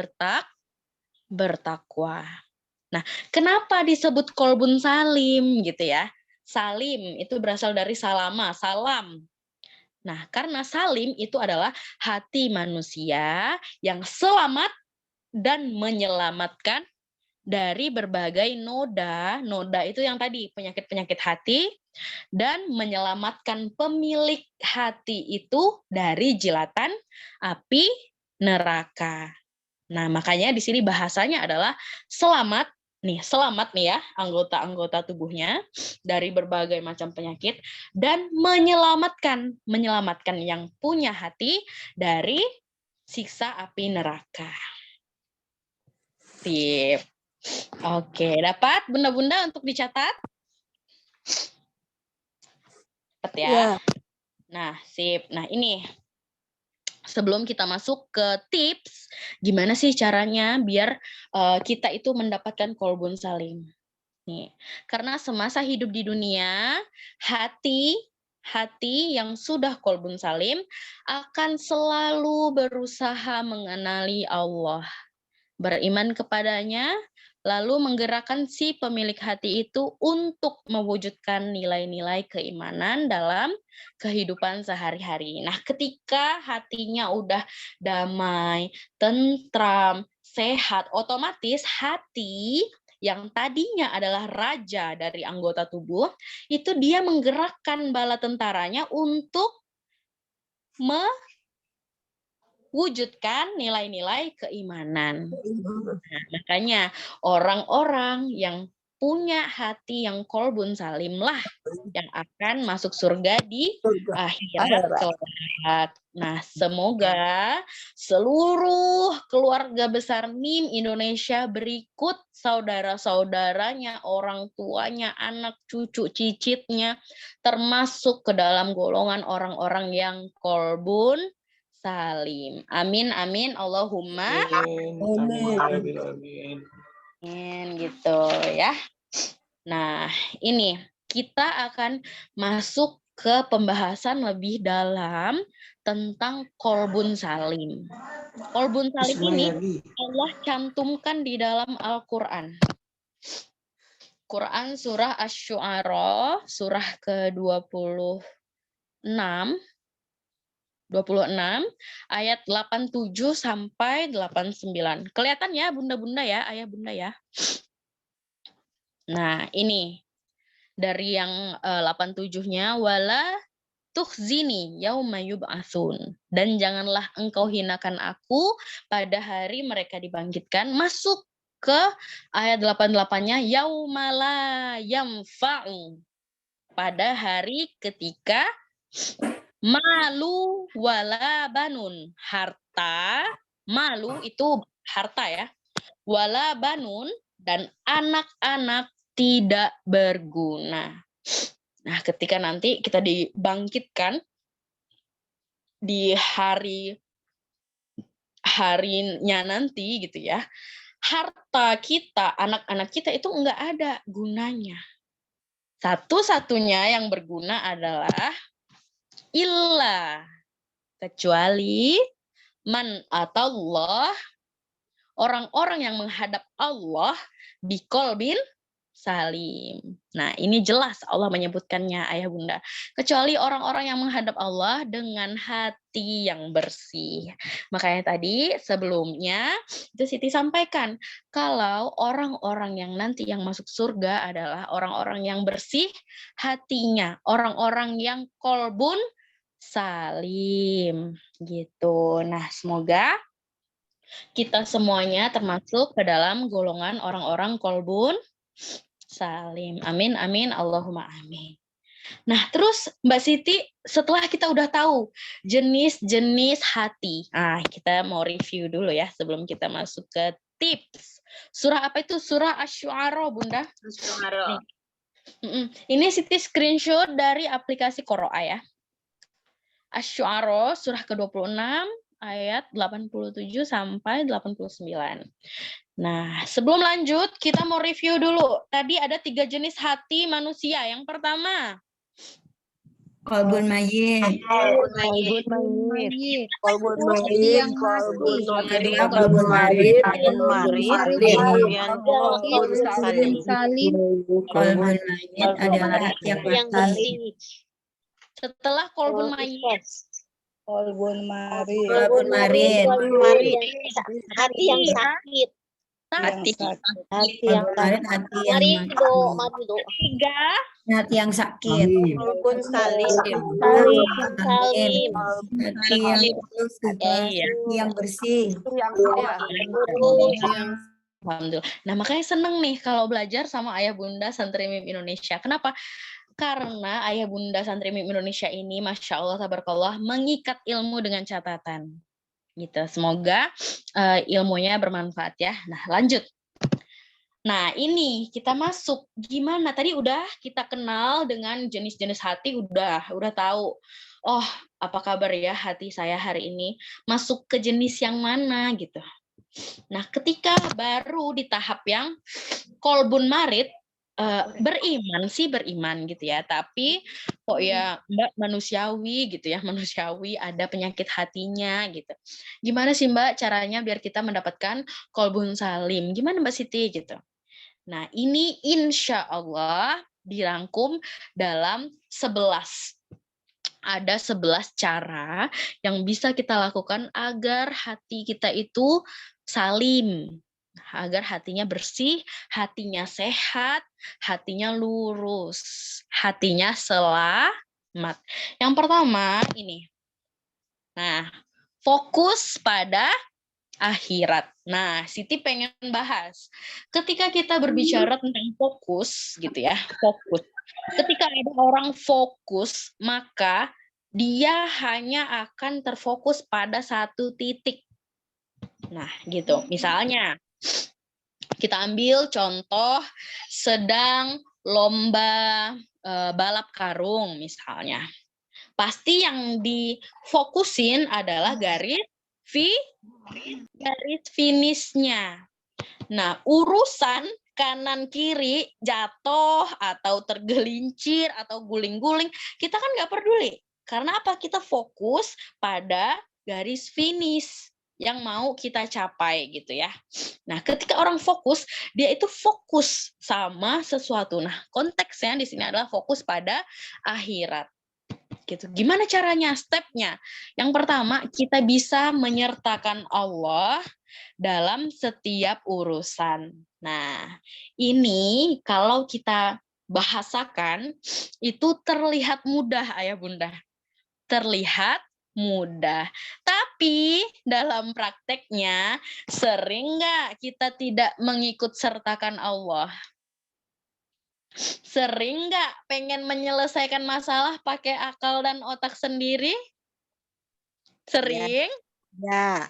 bertakwa. Nah, kenapa disebut kolbun salim gitu ya? Salim itu berasal dari salama, salam. Nah, karena salim itu adalah hati manusia yang selamat dan menyelamatkan dari berbagai noda. Noda itu yang tadi, penyakit-penyakit hati, dan menyelamatkan pemilik hati itu dari jilatan api neraka. Nah, makanya di sini bahasanya adalah selamat nih ya, anggota-anggota tubuhnya dari berbagai macam penyakit dan menyelamatkan yang punya hati dari siksa api neraka. Sip. Oke, dapat bunda-bunda untuk dicatat? Dapat ya? Ya. Nah, sip. Nah, ini sebelum kita masuk ke tips, gimana sih caranya biar kita itu mendapatkan kolbun salim? Nih, karena semasa hidup di dunia, hati yang sudah kolbun salim akan selalu berusaha mengenali Allah, beriman kepadanya, lalu menggerakkan si pemilik hati itu untuk mewujudkan nilai-nilai keimanan dalam kehidupan sehari-hari. Nah, ketika hatinya udah damai, tentram, sehat, otomatis hati yang tadinya adalah raja dari anggota tubuh, itu dia menggerakkan bala tentaranya untuk wujudkan nilai-nilai keimanan. Nah, makanya orang-orang yang punya hati yang kolbun salim lah yang akan masuk surga di akhirat kelak. Nah, semoga seluruh keluarga besar MIM Indonesia berikut saudara-saudaranya, orang tuanya, anak cucu cicitnya termasuk ke dalam golongan orang-orang yang kolbun salim. Amin, amin. Allahumma Amin. gitu ya. Nah, ini kita akan masuk ke pembahasan lebih dalam tentang kolbun salim. Kolbun salim ini Allah cantumkan di dalam Al-Quran. Quran surah Asy-Syu'ara, surah ke-26, ayat 87 sampai 89. Kelihatan ya bunda-bunda ya, ayah bunda ya. Nah, ini dari yang 87-nya, wala tukhzini yauma yub'atsun, dan janganlah engkau hinakan aku pada hari mereka dibangkitkan. Masuk ke ayat 88-nya, yaumala yamfa'u, pada hari ketika malu wala banun, harta, malu itu harta ya, wala banun, dan anak-anak tidak berguna. Nah, ketika nanti kita dibangkitkan di harinya nanti gitu ya, harta kita, anak-anak kita itu enggak ada gunanya. Satu-satunya yang berguna adalah illa, kecuali man atallah, orang-orang yang menghadap Allah biqolbin salim. Nah, ini jelas Allah menyebutkannya ayah bunda. Kecuali orang-orang yang menghadap Allah dengan hati yang bersih. Makanya tadi sebelumnya itu Siti sampaikan, kalau orang-orang yang nanti yang masuk surga adalah orang-orang yang bersih hatinya, orang-orang yang kolbun salim gitu. Nah, semoga kita semuanya termasuk ke dalam golongan orang-orang kolbun salim. Amin, amin, Allahumma amin. Nah, terus Mbak Siti, setelah kita udah tahu jenis-jenis hati, kita mau review dulu ya sebelum kita masuk ke tips. Surah apa itu? Surah Asy-Syu'ara, Bunda. Asy-Syu'ara. Ini Siti screenshot dari aplikasi Qoro'a ya. Asy-Syu'ara surah ke-26 ayat 87 sampai 89. Nah, sebelum lanjut, kita mau review dulu. Tadi ada 3 jenis hati manusia. Yang pertama, Qalbun mayyit. Kolbun mayit. Kolbun mayit. Kolbun Kedua qalbun marid. salim. Qalbun mayyit adalah hati yang mati. setelah qalbun mayyit, Kolbun marid. Qalbun marid. Hati yang sakit. hati Hati yang Qalbun marid hati yang mati. tiga, Hati yang sakit. Kolbun salim. Salim. Hati yang tulus, Iya. hati yang bersih. Alhamdulillah. Nah, makanya seneng nih kalau belajar sama Ayah Bunda Santri MIM Indonesia. Kenapa? Karena Ayah Bunda Santri MIM Indonesia ini, Masya Allah, tabarakallah, mengikat ilmu dengan catatan. Gitu. Semoga ilmunya bermanfaat ya. Nah, lanjut. Nah, ini kita masuk. Gimana? Tadi udah kita kenal dengan jenis-jenis hati, udah tahu. Oh, apa kabar ya hati saya hari ini? Masuk ke jenis yang mana gitu. Nah, ketika baru di tahap yang kolbun marid, beriman gitu ya, tapi kok ya Mbak manusiawi gitu ya, manusiawi, ada penyakit hatinya gitu. Gimana sih Mbak caranya biar kita mendapatkan kolbun salim? Gimana Mbak Siti gitu? Nah, ini insya Allah dirangkum dalam 11. Ada 11 cara yang bisa kita lakukan agar hati kita itu salim, agar hatinya bersih, hatinya sehat, hatinya lurus, hatinya selamat. Yang pertama ini. Nah, fokus pada akhirat. Nah, Siti pengen bahas. Ketika kita berbicara tentang fokus gitu ya, fokus. Ketika ada orang fokus, maka dia hanya akan terfokus pada satu titik. Nah, gitu. Misalnya, kita ambil contoh sedang lomba balap karung misalnya. Pasti yang difokusin adalah garis finishnya. Nah, urusan kanan kiri jatuh atau tergelincir atau guling-guling, kita kan nggak peduli. Karena apa? Kita fokus pada garis finish yang mau kita capai gitu ya. Nah, ketika orang fokus, dia itu fokus sama sesuatu. Nah, konteksnya di sini adalah fokus pada akhirat. Gitu. Gimana caranya? Stepnya. Yang pertama, kita bisa menyertakan Allah dalam setiap urusan. Nah, ini kalau kita bahasakan, itu terlihat mudah, Ayah Bunda. Terlihat mudah. Tapi dalam prakteknya, sering nggak kita tidak mengikut sertakan Allah? Sering nggak pengen menyelesaikan masalah pakai akal dan otak sendiri? Sering? Ya.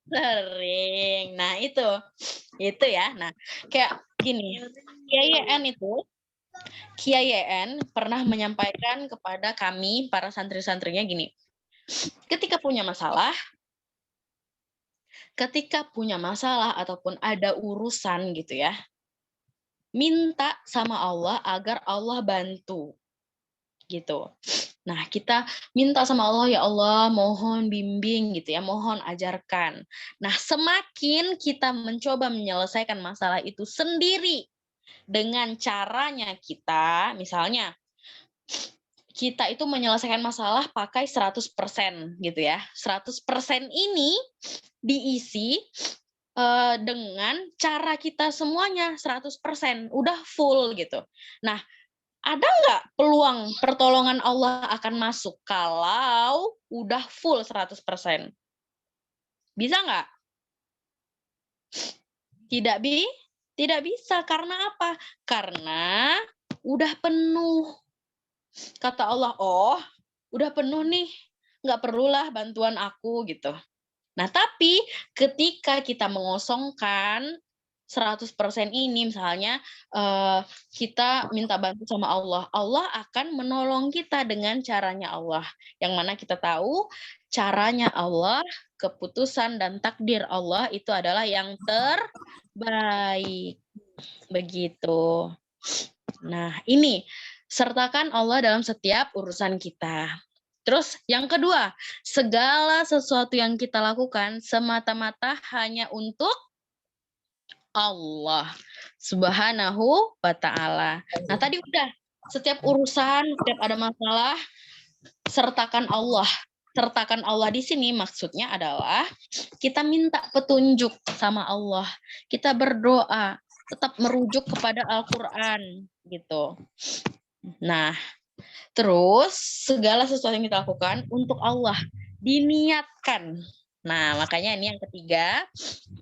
Sering. Nah, itu ya. Nah, kayak gini. Kiai YN pernah menyampaikan kepada kami para santri-santrinya gini. Ketika punya masalah ataupun ada urusan gitu ya, minta sama Allah agar Allah bantu gitu. Nah, kita minta sama Allah, ya Allah, mohon bimbing gitu ya, mohon ajarkan. Nah, semakin kita mencoba menyelesaikan masalah itu sendiri dengan caranya kita, misalnya kita itu menyelesaikan masalah pakai 100% gitu ya. 100% ini diisi dengan cara kita semuanya 100%, udah full gitu. Nah, ada nggak peluang pertolongan Allah akan masuk kalau udah full 100%? Bisa nggak? Tidak bisa. Karena apa? Karena udah penuh. Kata Allah, oh udah penuh nih, nggak perlulah bantuan aku gitu. Nah, tapi ketika kita mengosongkan 100% ini misalnya kita minta bantu sama Allah, Allah akan menolong kita dengan caranya Allah. Yang mana kita tahu caranya Allah, keputusan dan takdir Allah itu adalah yang terbaik. Begitu. Nah, ini sertakan Allah dalam setiap urusan kita. Terus yang kedua, segala sesuatu yang kita lakukan semata-mata hanya untuk Allah Subhanahu wa ta'ala. Nah, tadi udah setiap urusan, setiap ada masalah, sertakan Allah. Sertakan Allah di sini maksudnya adalah kita minta petunjuk sama Allah. Kita berdoa, tetap merujuk kepada Al-Qur'an gitu. Nah, terus segala sesuatu yang kita lakukan untuk Allah diniatkan. Nah, makanya ini yang ketiga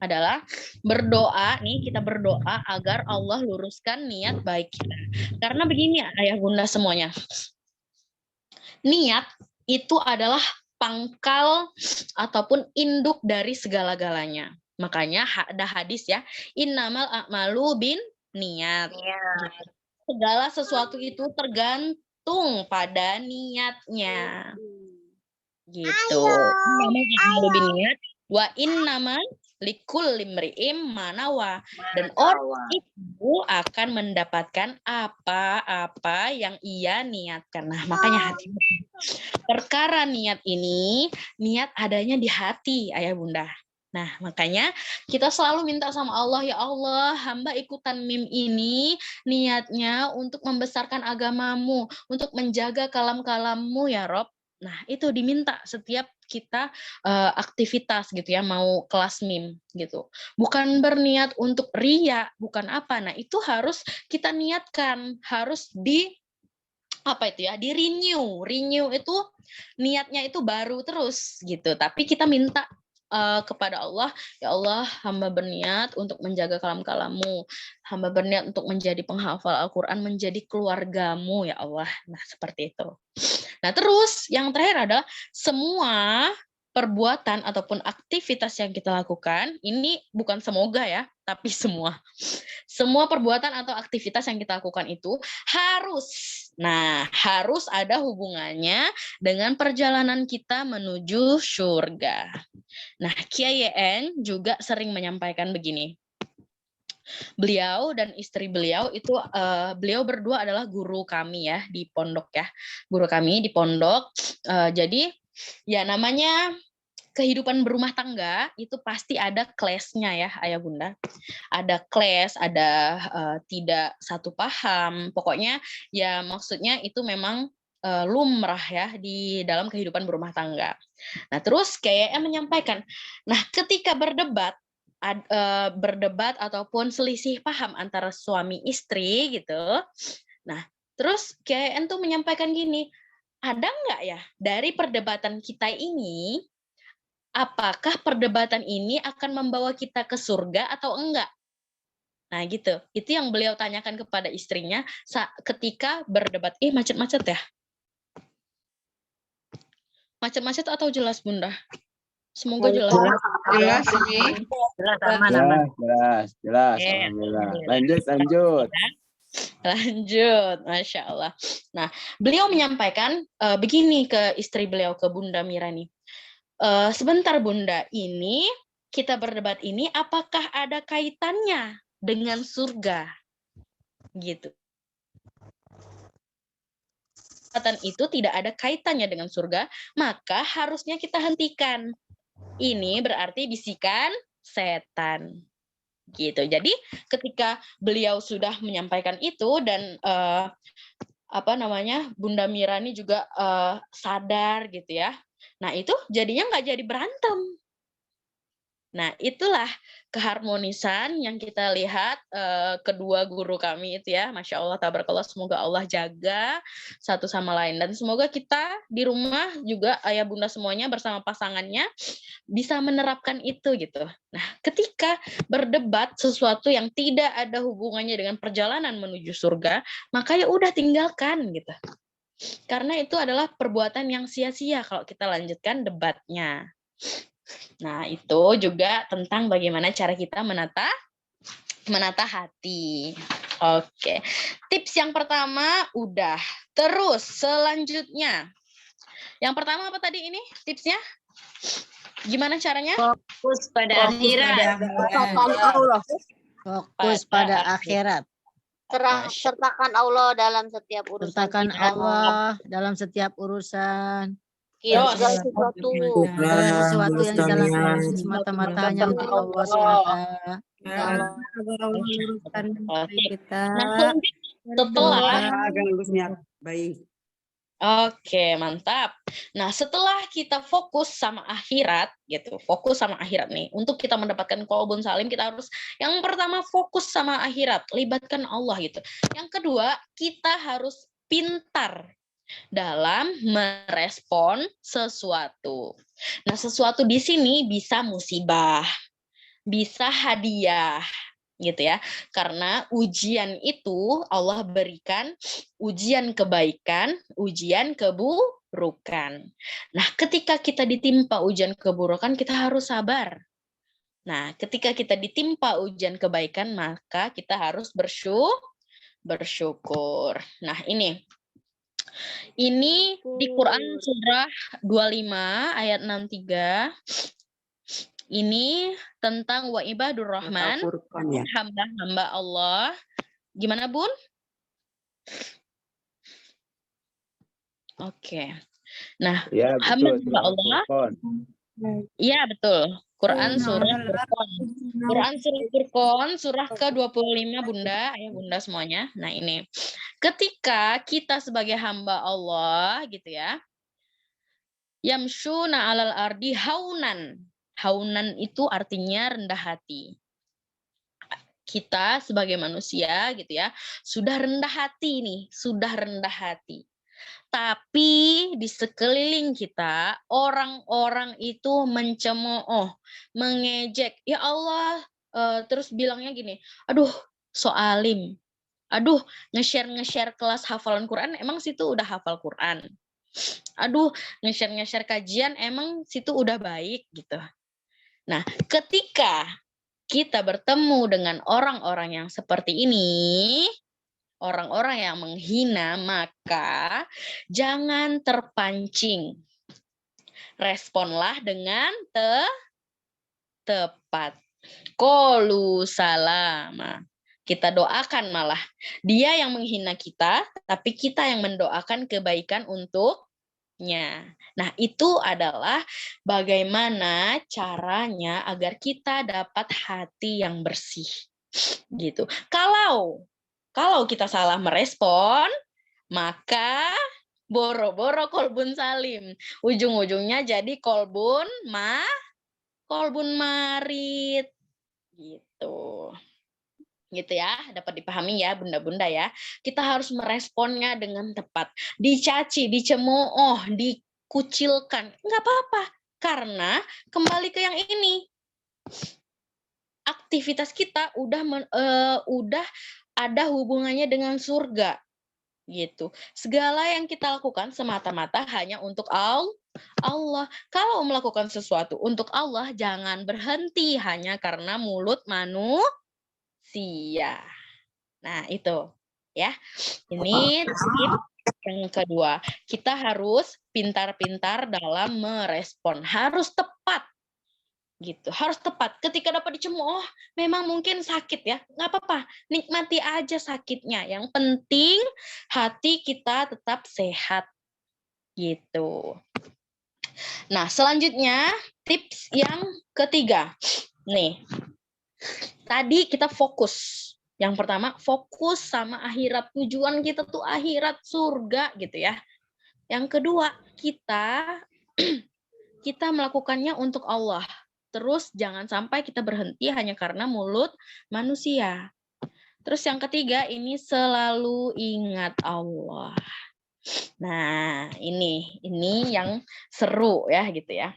adalah berdoa nih, kita berdoa agar Allah luruskan niat baik kita. Karena begini ayah bunda semuanya. Niat itu adalah pangkal ataupun induk dari segala-galanya. Makanya ada hadis ya, innamal a'malu bin niat. Segala sesuatu itu tergantung pada niatnya. Gitu. Innamal bin niat wa innamal likulli imri'in manawa, dan orang itu akan mendapatkan apa-apa yang ia niatkan. Nah, makanya hati. Perkara niat ini, niat adanya di hati, ayah bunda. Nah, makanya kita selalu minta sama Allah, ya Allah, hamba ikutan MIM ini niatnya untuk membesarkan agamamu, untuk menjaga kalam-kalammu ya Rob. Nah, itu diminta setiap kita aktivitas gitu ya, mau kelas MIM gitu. Bukan berniat untuk ria, bukan apa. Nah, itu harus kita niatkan, harus di renew. Renew itu niatnya itu baru terus gitu. Tapi kita minta kepada Allah, ya Allah, hamba berniat untuk menjaga kalam-kalammu, hamba berniat untuk menjadi penghafal Al-Quran, menjadi keluargamu ya Allah. Nah, seperti itu. Nah, terus yang terakhir adalah semua perbuatan ataupun aktivitas yang kita lakukan, ini bukan semoga ya, tapi semua perbuatan atau aktivitas yang kita lakukan itu harus ada hubungannya dengan perjalanan kita menuju surga. Nah, Kiai YN juga sering menyampaikan begini. Beliau dan istri beliau itu beliau berdua adalah guru kami ya di pondok ya. Guru kami di pondok. Jadi ya namanya kehidupan berumah tangga itu pasti ada clash-nya ya ayah bunda. Ada clash, ada tidak satu paham. Pokoknya ya maksudnya itu memang lumrah ya di dalam kehidupan berumah tangga. Nah, terus kayaknya menyampaikan, nah ketika berdebat ataupun selisih paham antara suami istri gitu. Nah, terus KN tuh menyampaikan gini, ada nggak ya dari perdebatan kita ini, apakah perdebatan ini akan membawa kita ke surga atau enggak? Nah gitu, itu yang beliau tanyakan kepada istrinya ketika berdebat. Macet-macet ya? Macet-macet atau jelas bunda? Semoga jelas. Jelas ini. Jelas. Alhamdulillah. Lanjut. Masya Allah. Nah, beliau menyampaikan begini ke istri beliau, ke Bunda Mira nih. Sebentar Bunda, ini kita berdebat ini apakah ada kaitannya dengan surga? Gitu. Perdebatan itu tidak ada kaitannya dengan surga, maka harusnya kita hentikan. Ini berarti bisikan setan. Gitu. Jadi ketika beliau sudah menyampaikan itu dan Bunda Mira ini juga sadar gitu ya. Nah, itu jadinya nggak jadi berantem. Nah, itulah keharmonisan yang kita lihat kedua guru kami itu ya. Masya Allah, tabarakallah, semoga Allah jaga satu sama lain. Dan semoga kita di rumah juga, ayah bunda semuanya bersama pasangannya, bisa menerapkan itu gitu. Nah, ketika berdebat sesuatu yang tidak ada hubungannya dengan perjalanan menuju surga, maka ya udah tinggalkan gitu. Karena itu adalah perbuatan yang sia-sia kalau kita lanjutkan debatnya. Nah, itu juga tentang bagaimana cara kita menata Menata hati. Oke. Tips yang pertama udah. Terus selanjutnya. Yang pertama apa tadi ini tipsnya? Gimana caranya? Fokus pada akhirat. Fokus pada akhirat. Sertakan Allah dalam setiap urusan Sertakan kita. Allah dalam setiap urusan. Segala sesuatu. Segala sesuatu yang dijalankan semata-mata hanya untuk Allah SWT. Agar Allah meluruskan kita. Nah, setelah baik. Oke, mantap. Nah, setelah kita fokus sama akhirat, gitu, fokus sama akhirat nih, untuk kita mendapatkan qalbun salim, kita harus yang pertama fokus sama akhirat, libatkan Allah gitu. Yang kedua, kita harus pintar dalam merespon sesuatu. Nah, sesuatu di sini bisa musibah, bisa hadiah, gitu ya. Karena ujian itu Allah berikan ujian kebaikan, ujian keburukan. Nah, ketika kita ditimpa ujian keburukan, kita harus sabar. Nah, ketika kita ditimpa ujian kebaikan, maka kita harus bersyukur. Nah, ini di Quran surah 25 ayat 63. Ini tentang wa ibadur rahman, hamba-hamba Allah. Gimana, Bun? Oke. Nah, Ya, hamba-hamba Allah. Iya, betul. Quran surah Furqan. Quran surah Furqan, surah ke-25, Bunda, ya Bunda semuanya. Nah, ini. Ketika kita sebagai hamba Allah, gitu ya, yamshuna alal ardi haunan. Haunan itu artinya rendah hati. Kita sebagai manusia gitu ya, sudah rendah hati nih, sudah rendah hati. Tapi di sekeliling kita, orang-orang itu mencemooh, mengejek. Ya Allah, terus bilangnya gini, aduh, so alim. Aduh, nge-share kelas hafalan Quran, emang situ udah hafal Quran. Aduh, nge-share kajian, emang situ udah baik gitu. Nah, ketika kita bertemu dengan orang-orang yang seperti ini, orang-orang yang menghina, maka jangan terpancing. Responlah dengan tepat. Qalu salama. Kita doakan malah. Dia yang menghina kita, tapi kita yang mendoakan kebaikan untuknya. Nah, itu adalah bagaimana caranya agar kita dapat hati yang bersih. Gitu. Kalau kita salah merespon, maka boro-boro kolbun salim. Ujung-ujungnya jadi kolbun marit. Gitu. Gitu ya, dapat dipahami ya bunda-bunda ya. Kita harus meresponnya dengan tepat. Dicaci, dicemooh, dikucilkan, nggak apa-apa. Karena kembali ke yang ini, aktivitas kita udah ada hubungannya dengan surga. Gitu. Segala yang kita lakukan semata-mata hanya untuk Allah. Kalau melakukan sesuatu untuk Allah, jangan berhenti hanya karena mulut manusia. Nah, itu ya. Ini tips yang kedua. Kita harus pintar-pintar dalam merespon. Harus tepat. Gitu. Harus tepat. Ketika dapat dicemooh, memang mungkin sakit ya. Nggak apa-apa. Nikmati aja sakitnya. Yang penting hati kita tetap sehat. Gitu. Nah, selanjutnya tips yang ketiga. Nih. Tadi kita fokus. Yang pertama, fokus sama akhirat. Tujuan kita tuh akhirat, surga gitu ya. Yang kedua, kita melakukannya untuk Allah. Terus jangan sampai kita berhenti hanya karena mulut manusia. Terus yang ketiga, ini selalu ingat Allah. Nah, ini yang seru ya gitu ya.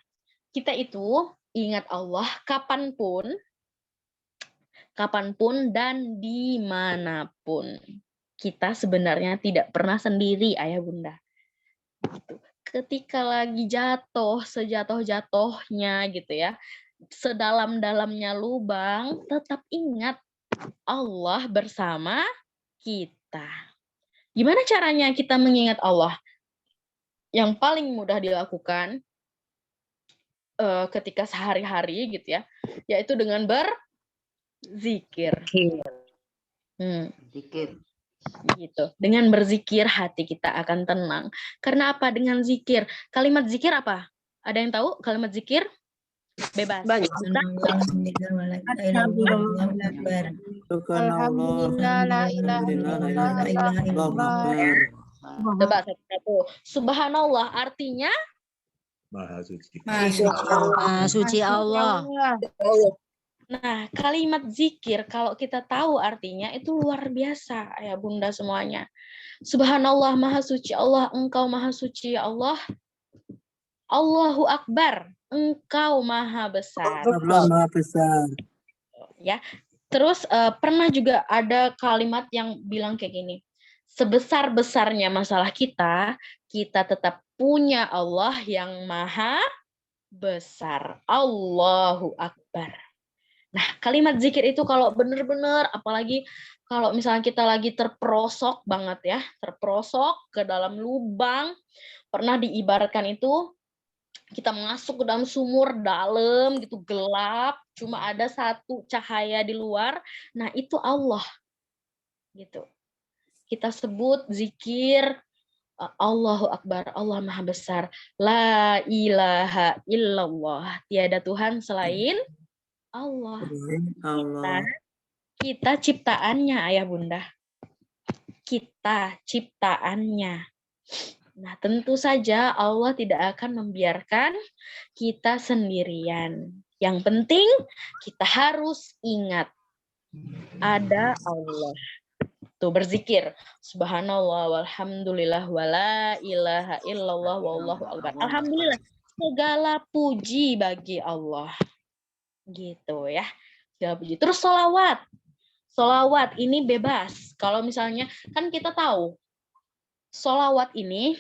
Kita itu ingat Allah kapanpun dan dimanapun. Kita sebenarnya tidak pernah sendiri, ayah bunda. Ketika lagi jatuh, sejatuh-jatuhnya gitu ya, sedalam-dalamnya lubang, tetap ingat Allah bersama kita. Gimana caranya kita mengingat Allah? Yang paling mudah dilakukan ketika sehari-hari gitu ya, yaitu dengan berzikir. Zikir. Gitu. Dengan berzikir hati kita akan tenang. Karena apa? Dengan zikir. Kalimat zikir apa? Ada yang tahu kalimat zikir? Bebas. Banyak. Coba satu. Subhanallah artinya Maha suci Allah. Nah, kalimat zikir kalau kita tahu artinya itu luar biasa ya Bunda semuanya. Subhanallah, maha suci Allah, engkau maha suci ya Allah. Allahu Akbar, engkau maha besar. Allah Maha Besar. Ya. Terus pernah juga ada kalimat yang bilang kayak gini. Sebesar-besarnya masalah kita, kita tetap punya Allah yang maha besar. Allahu Akbar. Nah, kalimat zikir itu kalau benar-benar, apalagi kalau misalnya kita lagi terperosok banget ya, terperosok ke dalam lubang, pernah diibaratkan itu, kita masuk ke dalam sumur dalam gitu, gelap, cuma ada satu cahaya di luar, nah itu Allah. Gitu. Kita sebut zikir, Allahu Akbar, Allah Maha Besar, la ilaha illallah, tiada Tuhan selain Allah. Kita ciptaannya ayah bunda. Kita ciptaannya. Nah tentu saja Allah tidak akan membiarkan kita sendirian. Yang penting kita harus ingat ada Allah. Tuh berzikir. Subhanallah walhamdulillah wala ilaha illallah wallahu akbar. Alhamdulillah. Segala puji bagi Allah. Gitu ya. Segala puji. Terus sholawat. Sholawat ini bebas. Kalau misalnya, kan kita tahu, sholawat ini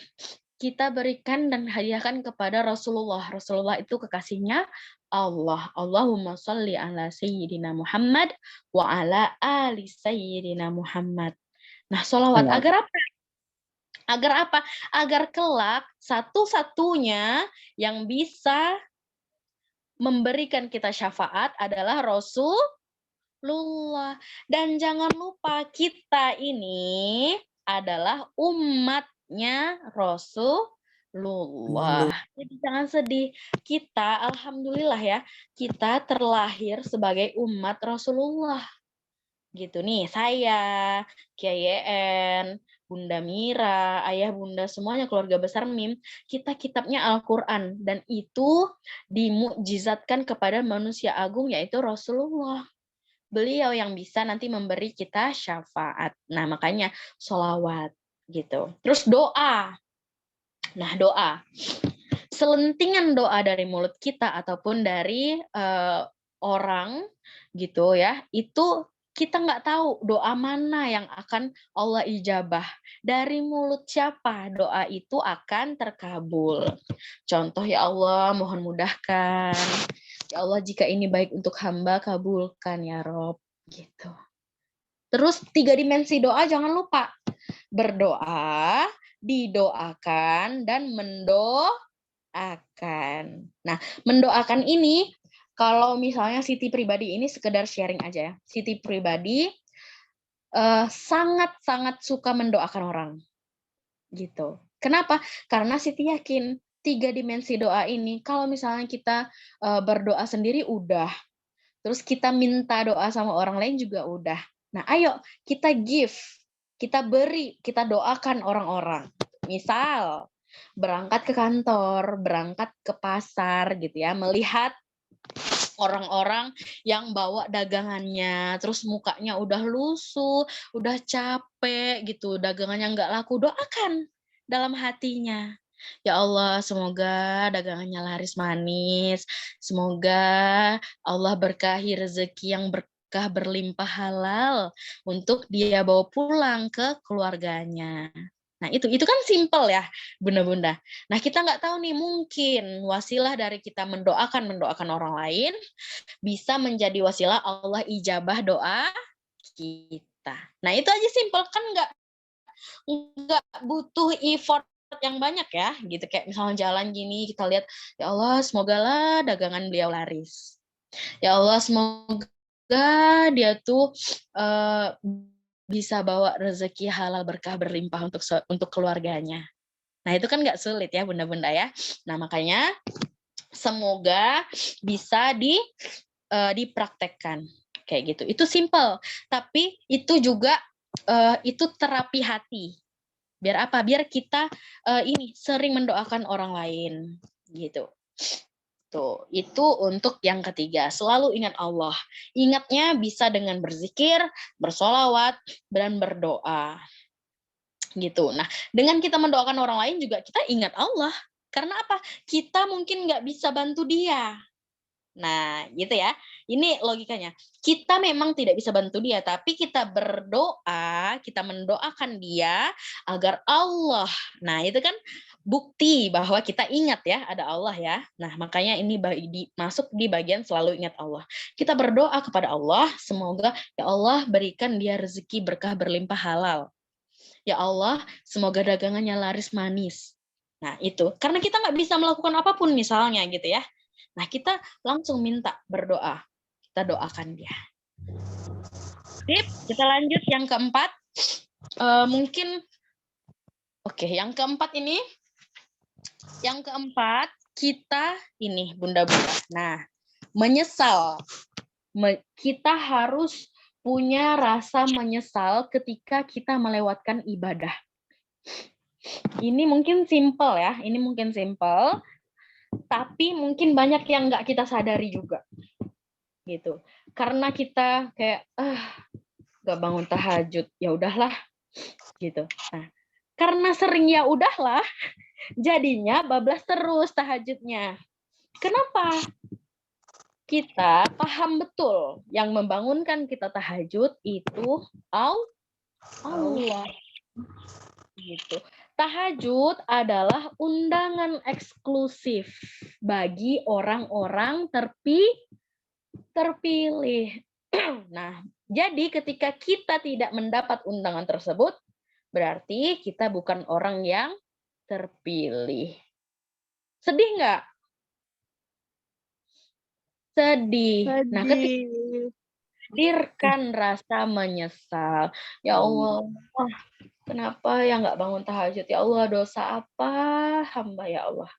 kita berikan dan hadiahkan kepada Rasulullah. Rasulullah itu kekasihnya Allah. Allahumma sholli ala Sayyidina Muhammad wa ala ali Sayyidina Muhammad. Nah, sholawat agar apa? Agar apa? Agar kelak satu-satunya yang bisa memberikan kita syafaat adalah Rasulullah. Dan jangan lupa kita ini adalah umatnya Rasulullah. Jadi jangan sedih. Kita, alhamdulillah ya, kita terlahir sebagai umat Rasulullah. Gitu nih, saya, Kiai YN, Bunda Mira, ayah bunda semuanya keluarga besar MIM, kita kitabnya Al-Quran dan itu dimukjizatkan kepada manusia agung yaitu Rasulullah. Beliau yang bisa nanti memberi kita syafaat. Nah makanya sholawat gitu. Terus doa. Nah doa. Selentingan doa dari mulut kita ataupun dari orang gitu ya, itu kita nggak tahu doa mana yang akan Allah ijabah. Dari mulut siapa doa itu akan terkabul. Contoh, ya Allah mohon mudahkan. Ya Allah jika ini baik untuk hamba, kabulkan ya Rob. Gitu. Terus 3 dimensi doa jangan lupa. Berdoa, didoakan, dan mendoakan. Nah, mendoakan ini kalau misalnya Siti pribadi ini sekedar sharing aja ya. Siti pribadi sangat-sangat suka mendoakan orang. Gitu. Kenapa? Karena Siti yakin 3 dimensi doa ini kalau misalnya kita berdoa sendiri udah. Terus kita minta doa sama orang lain juga udah. Nah, ayo kita give, kita beri, kita doakan orang-orang. Misal berangkat ke kantor, berangkat ke pasar gitu ya, melihat orang-orang yang bawa dagangannya, terus mukanya udah lusuh, udah capek gitu, dagangannya nggak laku, doakan dalam hatinya. Ya Allah, semoga dagangannya laris manis, semoga Allah berkahi rezeki yang berkah berlimpah halal untuk dia bawa pulang ke keluarganya. Nah itu kan simple ya bunda-bunda. Nah kita nggak tahu nih, mungkin wasilah dari kita mendoakan orang lain bisa menjadi wasilah Allah ijabah doa kita. Nah, itu aja simple, kan nggak butuh effort yang banyak ya, gitu. Kayak misalnya jalan gini, kita lihat, ya Allah, semogalah dagangan beliau laris. Ya Allah, semoga dia tuh bisa bawa rezeki halal berkah berlimpah untuk keluarganya. Nah, itu kan nggak sulit ya, bunda-bunda ya. Nah, makanya semoga bisa dipraktekkan kayak gitu. Itu simple, tapi itu juga itu terapi hati. Biar apa? Biar kita ini sering mendoakan orang lain gitu. Tuh, itu untuk yang ketiga. Selalu ingat Allah. Ingatnya bisa dengan berzikir, bersolawat, dan berdoa. Gitu. Nah, dengan kita mendoakan orang lain juga kita ingat Allah. Karena apa? Kita mungkin nggak bisa bantu dia. Nah, gitu ya. Ini logikanya. Kita memang tidak bisa bantu dia, tapi kita berdoa, kita mendoakan dia agar Allah. Nah, itu kan bukti bahwa kita ingat ya, ada Allah ya. Nah, makanya ini masuk di bagian selalu ingat Allah. Kita berdoa kepada Allah, semoga ya Allah berikan dia rezeki berkah berlimpah halal. Ya Allah, semoga dagangannya laris manis. Nah, itu. Karena kita nggak bisa melakukan apapun misalnya gitu ya. Nah, kita langsung minta berdoa. Kita doakan dia. Sip, kita lanjut yang keempat. Mungkin, oke, yang keempat ini. Yang keempat, kita ini, bunda-bunda. Nah, menyesal. Kita harus punya rasa menyesal ketika kita melewatkan ibadah. Ini mungkin simple ya. Ini mungkin simple. Tapi mungkin banyak yang nggak kita sadari juga, gitu. Karena kita kayak nggak bangun tahajud, ya udahlah, gitu. Nah, karena sering ya udahlah, jadinya bablas terus tahajudnya. Kenapa? Kita paham betul yang membangunkan kita tahajud itu Allah, gitu. Tahajud adalah undangan eksklusif bagi orang-orang terpilih. Nah, jadi ketika kita tidak mendapat undangan tersebut, berarti kita bukan orang yang terpilih. Sedih nggak? Sedih. Nah, ketika hadirkan rasa menyesal. Ya Allah, kenapa ya nggak bangun tahajud? Ya Allah, dosa apa hamba ya Allah?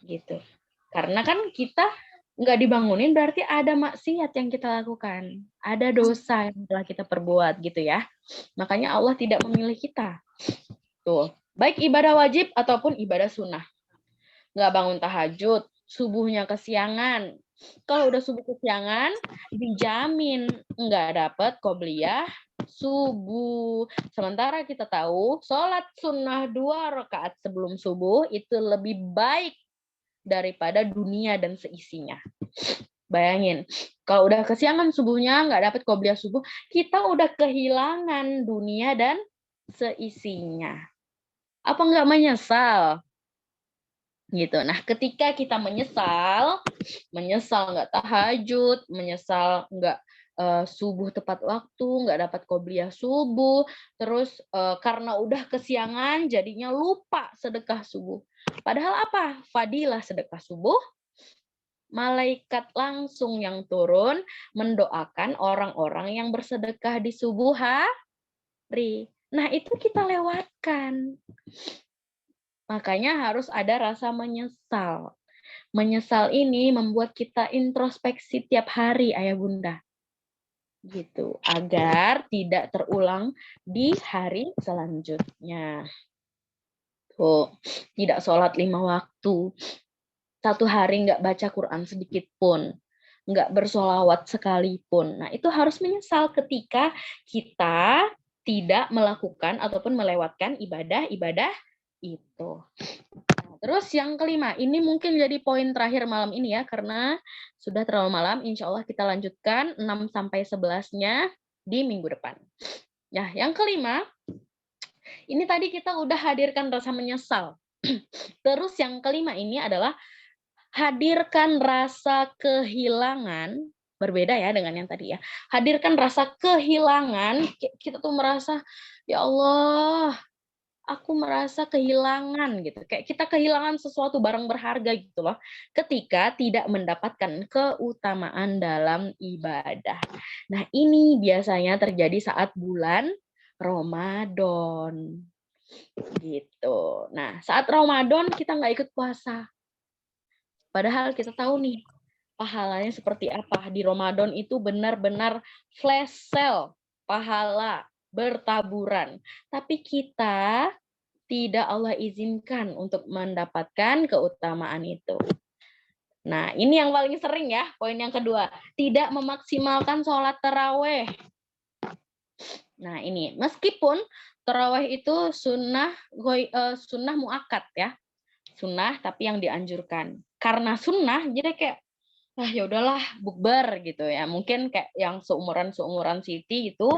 Gitu. Karena kan kita nggak dibangunin berarti ada maksiat yang kita lakukan. Ada dosa yang telah kita perbuat gitu ya. Makanya Allah tidak memilih kita. Tuh. Baik ibadah wajib ataupun ibadah sunnah. Nggak bangun tahajud, subuhnya kesiangan. Kalau udah subuh kesiangan, dijamin nggak dapat qobliyah subuh. Sementara kita tahu sholat sunnah 2 rakaat sebelum subuh itu lebih baik daripada dunia dan seisinya. Bayangin, kalau udah kesiangan subuhnya nggak dapat qobliyah subuh, kita udah kehilangan dunia dan seisinya. Apa nggak menyesal? Gitu. Nah, ketika kita menyesal nggak tahajud, menyesal nggak subuh tepat waktu, nggak dapat qobliyah subuh, terus karena udah kesiangan jadinya lupa sedekah subuh. Padahal apa? Fadilah sedekah subuh, malaikat langsung yang turun mendoakan orang-orang yang bersedekah di subuh hari. Nah, itu kita lewatkan. Makanya harus ada rasa menyesal. Menyesal ini membuat kita introspeksi tiap hari, ayah bunda. Gitu, agar tidak terulang di hari selanjutnya. Tuh, tidak sholat 5 waktu. 1 hari nggak baca Quran sedikit pun. Nggak bersolawat sekalipun. Nah, itu harus menyesal ketika kita tidak melakukan ataupun melewatkan ibadah-ibadah itu. Nah, terus yang kelima, ini mungkin jadi poin terakhir malam ini ya, karena sudah terlalu malam. Insya Allah kita lanjutkan 6-11-nya di minggu depan. Nah, yang kelima, ini tadi kita udah hadirkan rasa menyesal. Terus yang kelima ini adalah hadirkan rasa kehilangan Berbeda ya dengan yang tadi ya. Hadirkan rasa kehilangan, kita tuh merasa, ya Allah, aku merasa kehilangan gitu. Kayak kita kehilangan sesuatu barang berharga gitu loh. Ketika tidak mendapatkan keutamaan dalam ibadah. Nah, ini biasanya terjadi saat bulan Ramadan. Gitu. Nah, saat Ramadan kita nggak ikut puasa. Padahal kita tahu nih, pahalanya seperti apa. Di Ramadan itu benar-benar flash sale, pahala bertaburan. Tapi kita tidak Allah izinkan untuk mendapatkan keutamaan itu. Nah, ini yang paling sering ya, poin yang kedua. Tidak memaksimalkan sholat taraweh. Nah, ini meskipun taraweh itu sunnah muakkad ya. Sunnah tapi yang dianjurkan. Karena sunnah jadi kayak ya udahlah bukber gitu ya. Mungkin kayak yang seumuran Siti itu,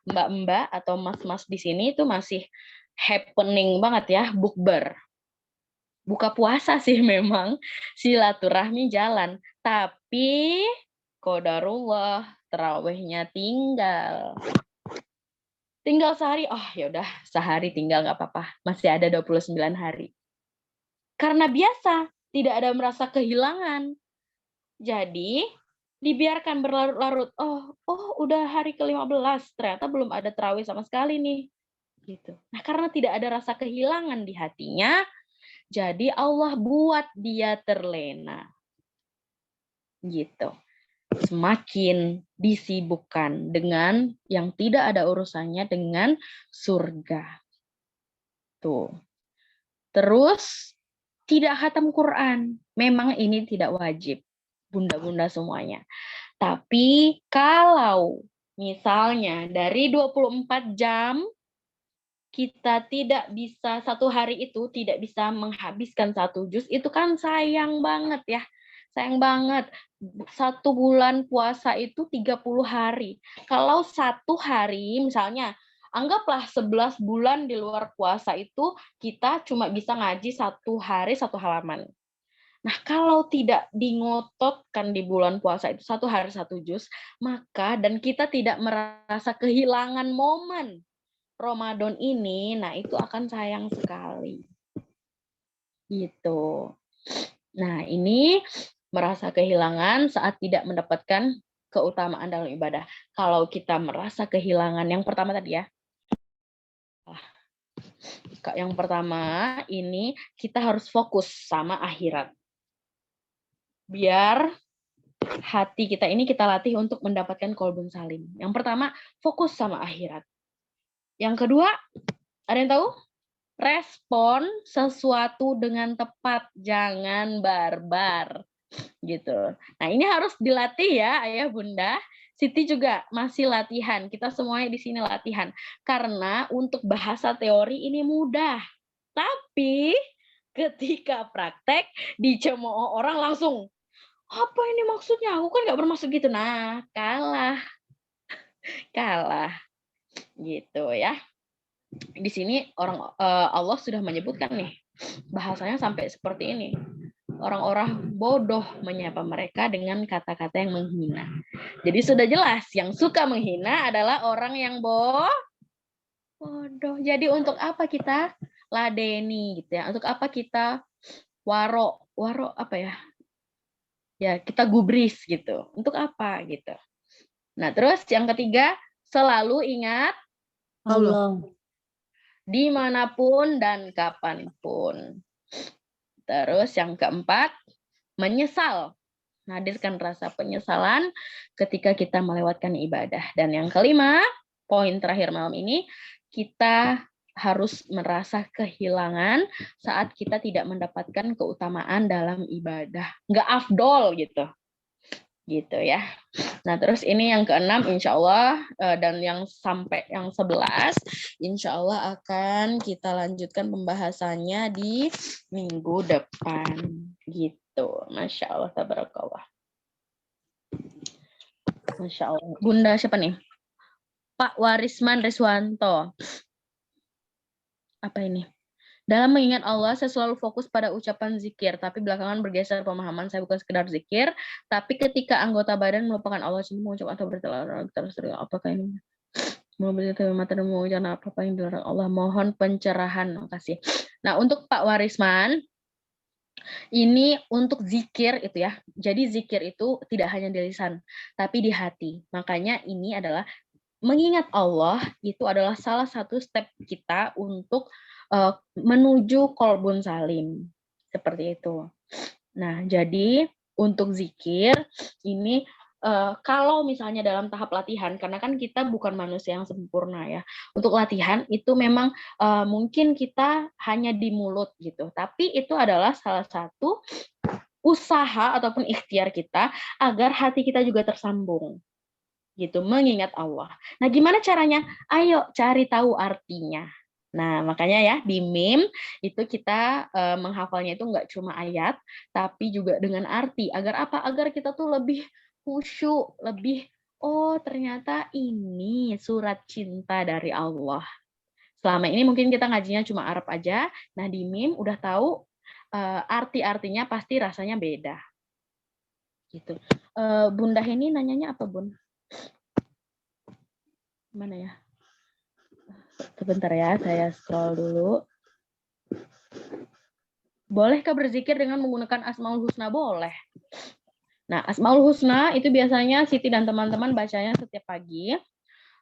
mbak-mbak atau mas-mas di sini itu masih happening banget ya, bukber. Buka puasa sih memang, silaturahmi jalan. Tapi qadarullah, tarawihnya tinggal. Tinggal sehari, ya udah sehari tinggal nggak apa-apa. Masih ada 29 hari. Karena biasa, tidak ada merasa kehilangan. Jadi, dibiarkan berlarut-larut. Udah hari ke-15, ternyata belum ada tarawih sama sekali nih. Gitu. Nah, karena tidak ada rasa kehilangan di hatinya, jadi Allah buat dia terlena. Gitu. Semakin disibukkan dengan yang tidak ada urusannya dengan surga. Tuh. Terus, tidak khatam Quran. Memang ini tidak wajib. Bunda-bunda semuanya. Tapi kalau misalnya dari 24 jam, kita tidak bisa, satu hari itu tidak bisa menghabiskan 1 juz, itu kan sayang banget ya. Sayang banget. 1 bulan puasa itu 30 hari. Kalau 1 hari, misalnya, anggaplah 11 bulan di luar puasa itu, kita cuma bisa ngaji 1 hari 1 halaman. Nah, kalau tidak dingototkan di bulan puasa itu 1 hari 1 juz, maka dan kita tidak merasa kehilangan momen Ramadan ini, nah itu akan sayang sekali. Gitu. Nah, ini merasa kehilangan saat tidak mendapatkan keutamaan dalam ibadah. Kalau kita merasa kehilangan, yang pertama tadi ya. Yang pertama ini kita harus fokus sama akhirat. Biar hati kita ini kita latih untuk mendapatkan qalbun salim. Yang pertama, fokus sama akhirat. Yang kedua, ada yang tahu? Respon sesuatu dengan tepat, jangan barbar. Gitu. Nah, ini harus dilatih ya, Ayah Bunda. Siti juga masih latihan. Kita semuanya di sini latihan. Karena untuk bahasa teori ini mudah. Tapi ketika praktek dicemooh orang langsung, apa ini maksudnya? Aku kan nggak bermaksud gitu. Nah, kalah. Kalah. Gitu ya. Di sini Allah sudah menyebutkan nih, bahasanya sampai seperti ini. Orang-orang bodoh menyapa mereka dengan kata-kata yang menghina. Jadi sudah jelas, yang suka menghina adalah orang yang bodoh. Jadi untuk apa kita ladeni gitu ya? Untuk apa kita waro apa ya? Ya, kita gubris gitu. Untuk apa gitu. Nah, terus yang ketiga, selalu ingat Allah. Dimanapun dan kapanpun. Terus yang keempat, menyesal. Hadirkan rasa penyesalan ketika kita melewatkan ibadah. Dan yang kelima, poin terakhir malam ini, kita harus merasa kehilangan saat kita tidak mendapatkan keutamaan dalam ibadah. Nggak afdol gitu. Gitu ya. Nah, terus ini yang keenam insya Allah, dan yang sampai yang 11 insya Allah akan kita lanjutkan pembahasannya di minggu depan. Gitu. Masya Allah, tabarakallah. Masya Allah. Bunda siapa nih? Pak Warisman Riswanto. Apa ini? Dalam mengingat Allah, saya selalu fokus pada ucapan zikir, tapi belakangan bergeser pemahaman saya bukan sekedar zikir, tapi ketika anggota badan melupakan Allah, cuma mengucap atau bertelar terus apakah ini mau berita mata dan mau jangan apa yang dilarang Allah, mohon pencerahan. Makasih. Nah, untuk Pak Warisman, ini untuk zikir itu ya. Jadi zikir itu tidak hanya di lisan, tapi di hati. Makanya ini adalah mengingat Allah itu adalah salah satu step kita untuk menuju qalbun salim. Seperti itu. Nah, jadi untuk zikir ini kalau misalnya dalam tahap latihan, karena kan kita bukan manusia yang sempurna ya. Untuk latihan itu memang mungkin kita hanya di mulut gitu. Tapi itu adalah salah satu usaha ataupun ikhtiar kita agar hati kita juga tersambung. Gitu, mengingat Allah. Nah, gimana caranya? Ayo cari tahu artinya. Nah, makanya ya di meme itu kita menghafalnya itu nggak cuma ayat, tapi juga dengan arti. Agar apa? Agar kita tuh lebih khusyuk, lebih, oh ternyata ini surat cinta dari Allah. Selama ini mungkin kita ngajinya cuma Arab aja, nah di meme udah tahu arti-artinya pasti rasanya beda. Gitu. Bunda ini nanyanya apa, Bun? Mana ya? Sebentar ya, saya scroll dulu. Bolehkah berzikir dengan menggunakan Asmaul Husna? Boleh. Nah, Asmaul Husna itu biasanya Siti dan teman-teman bacanya setiap pagi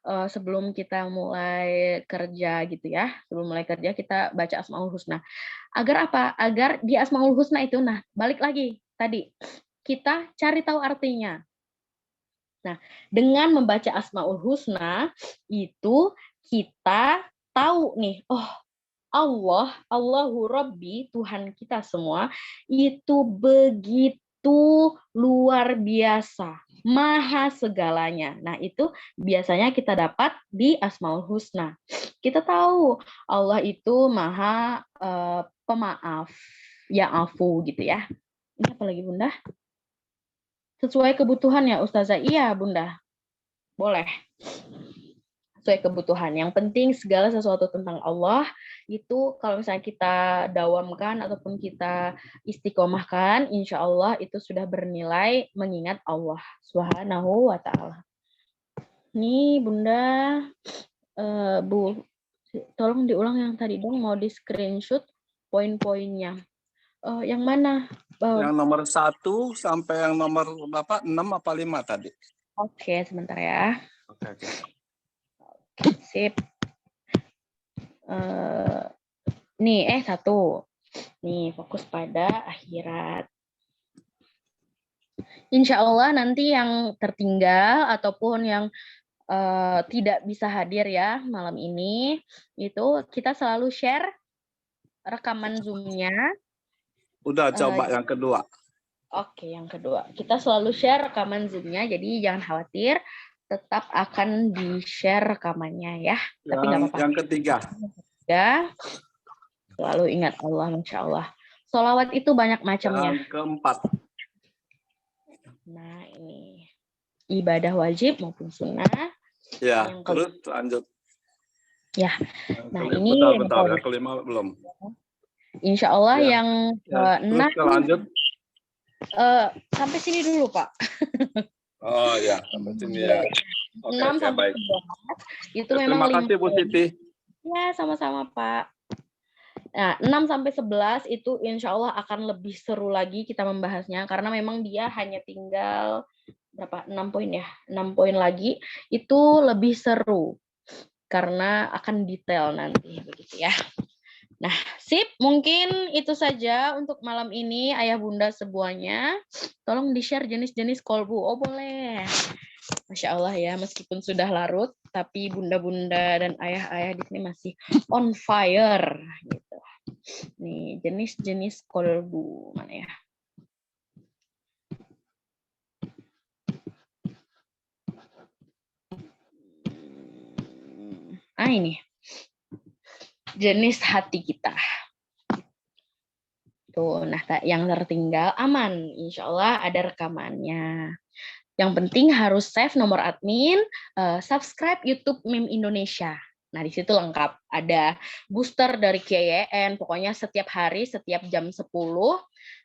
sebelum kita mulai kerja gitu ya. Sebelum mulai kerja kita baca Asmaul Husna. Agar apa? Agar di Asmaul Husna itu, nah balik lagi tadi, kita cari tahu artinya. Nah, dengan membaca Asmaul Husna itu kita tahu nih, oh Allah, Allahu Rabbi, Tuhan kita semua itu begitu luar biasa, maha segalanya. Nah, itu biasanya kita dapat di Asmaul Husna. Kita tahu Allah itu maha pemaaf, ya'afu gitu ya. Ini apa lagi, Bunda? Sesuai kebutuhan ya, Ustazah? Iya, Bunda. Boleh. Sesuai kebutuhan. Yang penting segala sesuatu tentang Allah itu kalau misalnya kita dawamkan ataupun kita istiqomahkan, insya Allah itu sudah bernilai mengingat Allah Subhanahu wa Ta'ala. Nih, Bunda, Bu, tolong diulang yang tadi dong, mau di screenshot poin-poinnya. Yang mana? Yang nomor 1 sampai yang nomor berapa? 6 apa 5 tadi? Oke, sebentar ya. Oke. Sip. Nih, 1. Nih, fokus pada akhirat. Insya Allah nanti yang tertinggal ataupun yang tidak bisa hadir ya malam ini, itu kita selalu share rekaman Zoom-nya. Udah coba yang kedua. Oke, yang kedua. Kita selalu share rekaman Zoom-nya, jadi jangan khawatir. Tetap akan di-share rekamannya ya. Tapi nggak apa-apa. Yang ketiga. Ya, selalu ingat Allah, Masya Allah. Sholawat itu banyak macamnya. Yang keempat. Nah, ini. Ibadah wajib maupun sunnah. Ya, terus lanjut. Ya, nah ini. Bentar, yang kelima belum. Insya Allah ya. Yang terus lanjut. Sampai sini dulu, Pak. Oh ya, sampai sini ya. Oke, 6 sampai 11 itu memang terima kasih Bu Siti. Ya, sama-sama Pak. Nah, 6 sampai 11 itu insya Allah akan lebih seru lagi kita membahasnya karena memang dia hanya tinggal berapa? 6 poin ya. 6 poin lagi itu lebih seru karena akan detail nanti begitu ya. Nah, sip, mungkin itu saja untuk malam ini Ayah Bunda semuanya. Tolong di-share jenis-jenis kolbu. Oh, boleh. Masya Allah ya, meskipun sudah larut, tapi bunda-bunda dan ayah-ayah di sini masih on fire gitu. Nih, jenis-jenis kolbu mana ya? Ini. Jenis hati kita. Tuh, nah yang tertinggal aman, insya Allah ada rekamannya. Yang penting harus save nomor admin, subscribe YouTube Meme Indonesia. Nah, di situ lengkap. Ada booster dari KYN, pokoknya setiap hari, setiap jam 10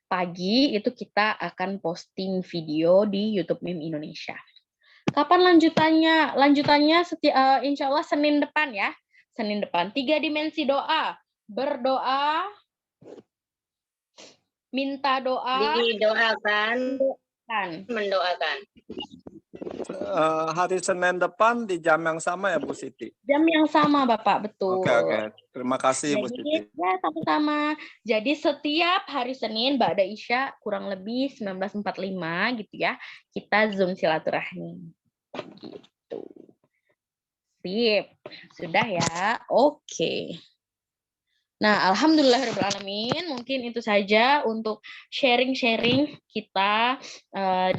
pagi itu kita akan posting video di YouTube Meme Indonesia. Kapan lanjutannya? Lanjutannya insya Allah Senin depan ya. Senin depan. 3 dimensi doa. Berdoa, minta doa, Didoakan, mendoakan. Hari Senin depan di jam yang sama ya Bu Siti? Jam yang sama Bapak, betul. Oke. Terima kasih Bu Siti. Ya, sama-sama. Jadi setiap hari Senin Ba'da Isya kurang lebih 19.45 gitu ya, kita Zoom silaturahmi. Gitu. Sip. Sudah ya. Oke. Nah, alhamdulillahirrahmanirrahim, mungkin itu saja untuk sharing-sharing kita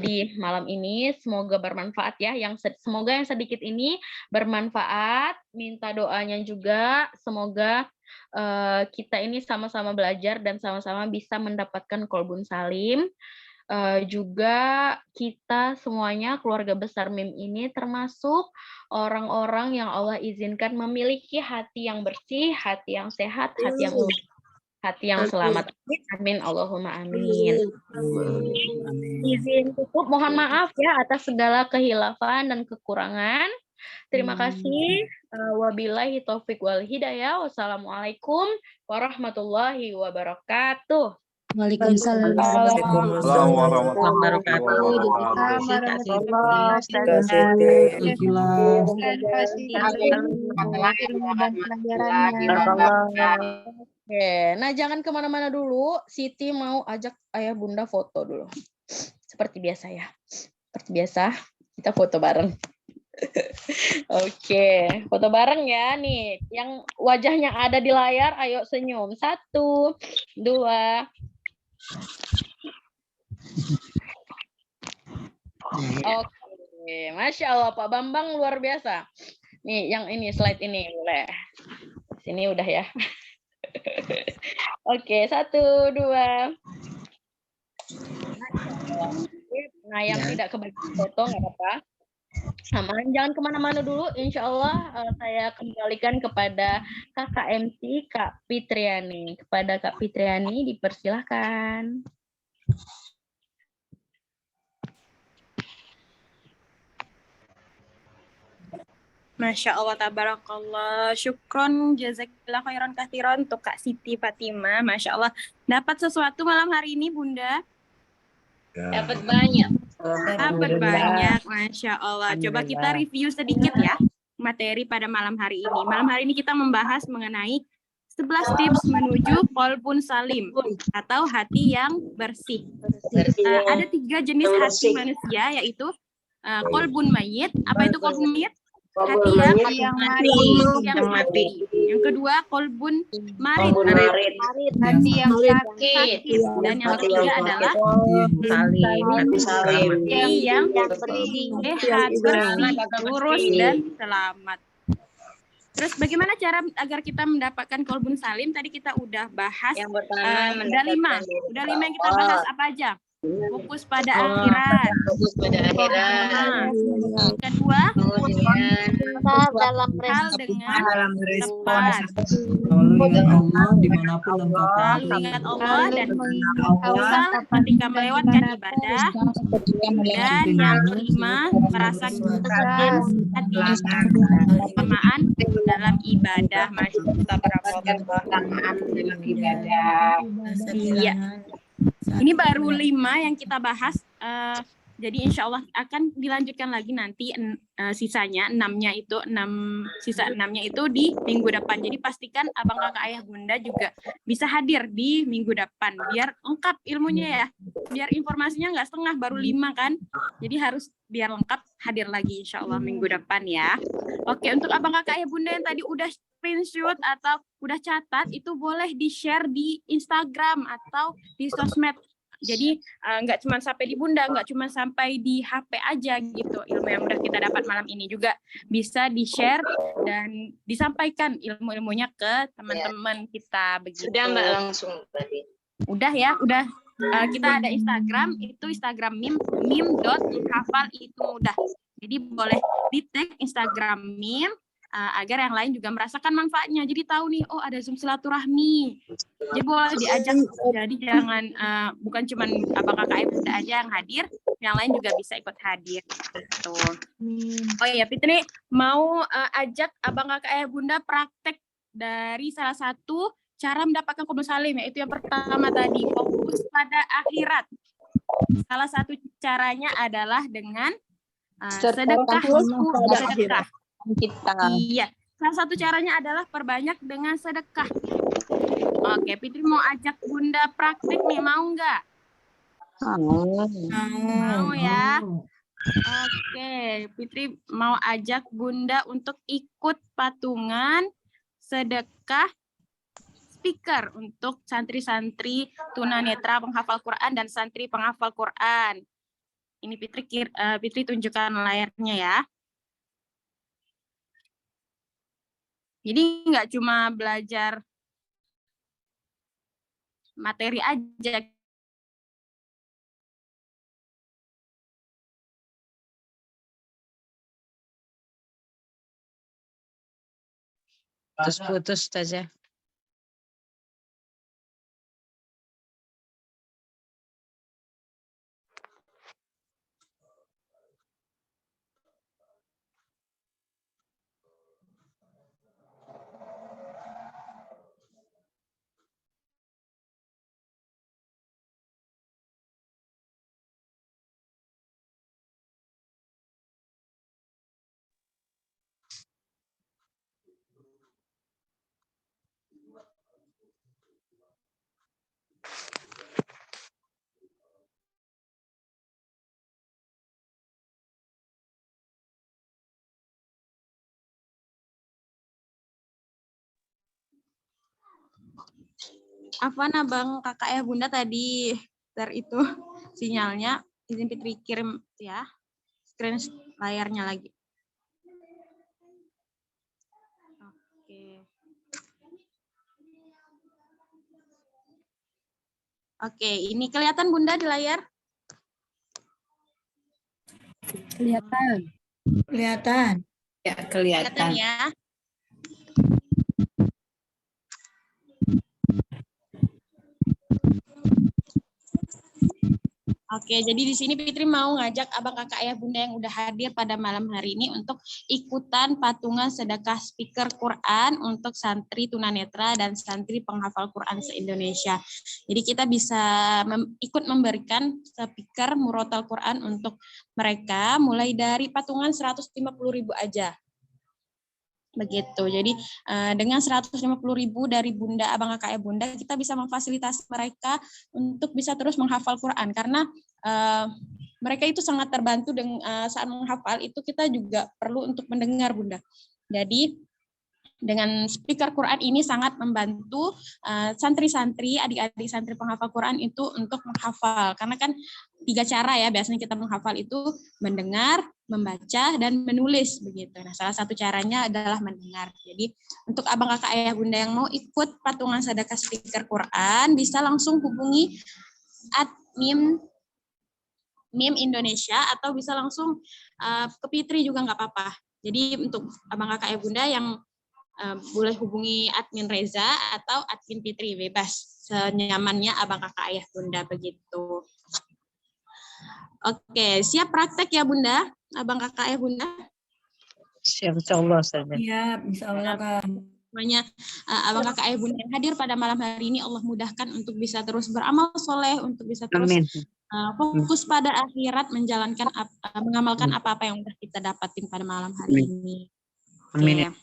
di malam ini. Semoga bermanfaat ya. Semoga yang sedikit ini bermanfaat. Minta doanya juga. Semoga kita ini sama-sama belajar dan sama-sama bisa mendapatkan qalbun salim. Juga kita semuanya keluarga besar Meme ini termasuk orang-orang yang Allah izinkan memiliki hati yang bersih, hati yang sehat, hati yang selamat. Amin, Allahumma amin. Izin tutup, mohon maaf ya atas segala kehilafan dan kekurangan. Terima kasih. Wabillahi taufik wal hidayah. Wassalamualaikum warahmatullahi wabarakatuh. Waalaikumsalam warahmatullahi Oke, nah jangan kemana-mana dulu. Siti mau ajak ayah bunda foto dulu. Seperti biasa ya. Seperti biasa, kita foto bareng. Oke, foto bareng ya nih. Yang wajahnya ada di layar, ayo senyum. 1, 2. Oke, Masya Allah Pak Bambang luar biasa. Nih, yang ini slide ini boleh. Sini udah ya. Oke, 1, 2. Nah, yang tidak kebagian foto nggak apa-apa. Aman, jangan kemana-mana dulu. Insya Allah saya kembalikan kepada Kakak MC, Kak Fitriani. Kepada Kak Fitriani, dipersilahkan. Masya Allah, tabarakallah, syukron, jazakillah khairan kathiran untuk Kak Siti Fatimah. Masya Allah, dapat sesuatu malam hari ini Bunda? Dapat banyak. Dapat banyak, Masya Allah. Coba kita review sedikit ya materi pada malam hari ini. Malam hari ini kita membahas mengenai 11 tips menuju qalbun salim atau hati yang bersih. Ada 3 jenis hati manusia, yaitu qalbun mayyit. Apa itu qalbun mayyit? Hati yang mati. Yang kedua qalbun marid, hati yang sakit. Dan yang ketiga adalah hati yang sehat, bersih, lurus dan selamat. Terus bagaimana cara agar kita mendapatkan qalbun salim? Tadi kita udah bahas. Yang pertama, udah 5 yang kita bahas apa aja? Fokus pada akhirat. Fokus pada akhirat. Kedua, dalam hal dengan respon tepat. Allah dimanapun engkau Lalu ingat Allah dan kausal ketika melewatkan ibadah. Dan yang kelima, merasa kesamaan dalam ibadah. Iya. Ini baru 5 yang kita bahas. Jadi insya Allah akan dilanjutkan lagi nanti sisanya 6-nya itu di minggu depan. Jadi pastikan abang kakak ayah bunda juga bisa hadir di minggu depan biar lengkap ilmunya ya. Biar informasinya nggak setengah, baru 5 kan. Jadi harus biar lengkap hadir lagi insya Allah minggu depan ya. Oke, untuk abang kakak ayah bunda yang tadi udah screenshot atau udah catat, itu boleh di-share di Instagram atau di sosmed. Jadi nggak cuma sampai di bunda, nggak cuma sampai di HP aja gitu. Ilmu yang udah kita dapat malam ini juga bisa di-share dan disampaikan ilmu-ilmunya ke teman-teman kita begitu. Sudah Mbak langsung tadi. Udah ya, udah. Kita ada Instagram, itu Instagram meme.hafal itu mudah. Jadi boleh di tag Instagram meme agar yang lain juga merasakan manfaatnya. Jadi tahu nih, oh ada Zoom silaturahmi. Jadi boleh diajak. Jadi jangan bukan cuma abang kakak Bunda aja yang hadir, yang lain juga bisa ikut hadir. Gitu. Oh iya, Fitri mau ajak abang kakak Bunda praktek dari salah satu cara mendapatkan qulubus salim, yaitu yang pertama tadi, fokus pada akhirat. Salah satu caranya adalah dengan sedekah. Iya, salah satu caranya adalah perbanyak dengan sedekah. Oke, Fitri mau ajak Bunda praktik nih, mau nggak? Mau ya. Oke, Fitri mau ajak Bunda untuk ikut patungan sedekah speaker untuk santri-santri tunanetra penghafal Quran dan santri penghafal Quran. Ini Fitri tunjukkan layarnya ya. Jadi nggak cuma belajar materi aja. Putus saja. Afwan abang kakak ya Bunda tadi itu sinyalnya, izin Fitri kirim ya screen layarnya lagi. Oke, ini kelihatan Bunda di layar? Kelihatan. Kelihatan. Ya, Kelihatan ya. Oke, jadi di sini Fitri mau ngajak abang kakak ayah bunda yang udah hadir pada malam hari ini untuk ikutan patungan sedekah speaker Quran untuk santri tunanetra dan santri penghafal Quran se-Indonesia. Jadi kita bisa ikut memberikan speaker murotal Quran untuk mereka mulai dari patungan 150.000 aja. Begitu. Jadi dengan 150.000 dari Bunda, abang kakak ya Bunda, kita bisa memfasilitasi mereka untuk bisa terus menghafal Quran karena mereka itu sangat terbantu dengan saat menghafal itu kita juga perlu untuk mendengar Bunda. Jadi dengan speaker Quran ini sangat membantu santri-santri, adik-adik santri penghafal Quran itu untuk menghafal. Karena kan 3 cara ya biasanya kita menghafal itu mendengar, membaca, dan menulis begitu. Nah, salah satu caranya adalah mendengar. Jadi untuk abang kakak ayah bunda yang mau ikut patungan sedekah speaker Quran bisa langsung hubungi admin MIM Indonesia atau bisa langsung ke Fitri juga nggak apa-apa. Jadi untuk abang kakak ayah bunda yang boleh hubungi admin Reza atau admin Fitri, bebas senyamannya abang kakak ayah bunda begitu. Oke, siap praktek ya Bunda, abang kakak ayah bunda? Siap, insyaallah saja. Iya, insyaallah Kak. Semuanya abang kakak ayah bunda yang hadir pada malam hari ini Allah mudahkan untuk bisa terus beramal soleh, untuk bisa terus fokus pada akhirat, menjalankan mengamalkan apa-apa yang sudah kita dapatin pada malam hari ini. Amin.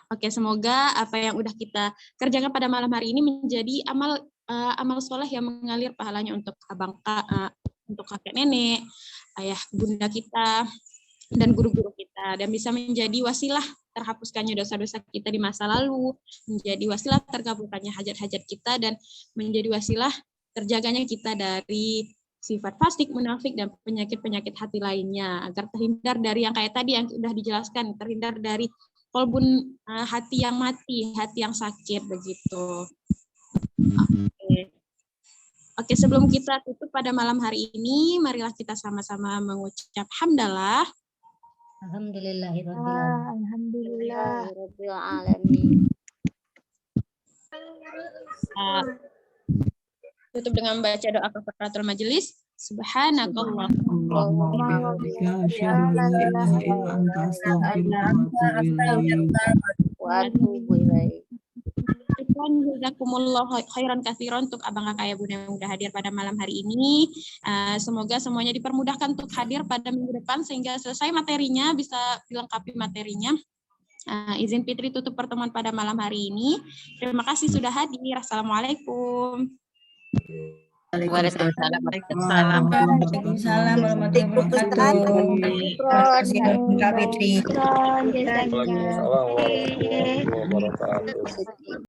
Oke, semoga apa yang udah kita kerjakan pada malam hari ini menjadi amal soleh yang mengalir pahalanya untuk untuk kakek nenek, ayah bunda kita, dan guru-guru kita, dan bisa menjadi wasilah terhapuskannya dosa-dosa kita di masa lalu, menjadi wasilah terkabulkannya hajat-hajat kita, dan menjadi wasilah terjaganya kita dari sifat fasik, munafik, dan penyakit-penyakit hati lainnya, agar terhindar dari yang kayak tadi yang sudah dijelaskan, terhindar dari kolbun hati yang mati, hati yang sakit begitu. Oke, sebelum kita tutup pada malam hari ini, marilah kita sama-sama mengucap hamdalah. Alhamdulillahirabbil Alhamdulillah. Rabbil alamin. Tutup dengan baca doa kafaratul majelis. Subhanakallah. Allahumma bihamdika asyhadu an la ilaha illa anta astaghfiruka wa atubu ilaik. Jazakumullah khairan katsiran untuk abang kakak ya bunda yang udah hadir pada malam hari ini. Semoga semuanya dipermudahkan untuk hadir pada minggu depan sehingga selesai materinya, bisa dilengkapi materinya. Izin Fitri tutup pertemuan pada malam hari ini. Terima kasih sudah hadir. Assalamualaikum. Waalaikumsalam. Waalaikumsalam warahmatullahi wabarakatuh. Terima kasih Kak Fitri. Waalaikumsalam warahmatullahi wabarakatuh.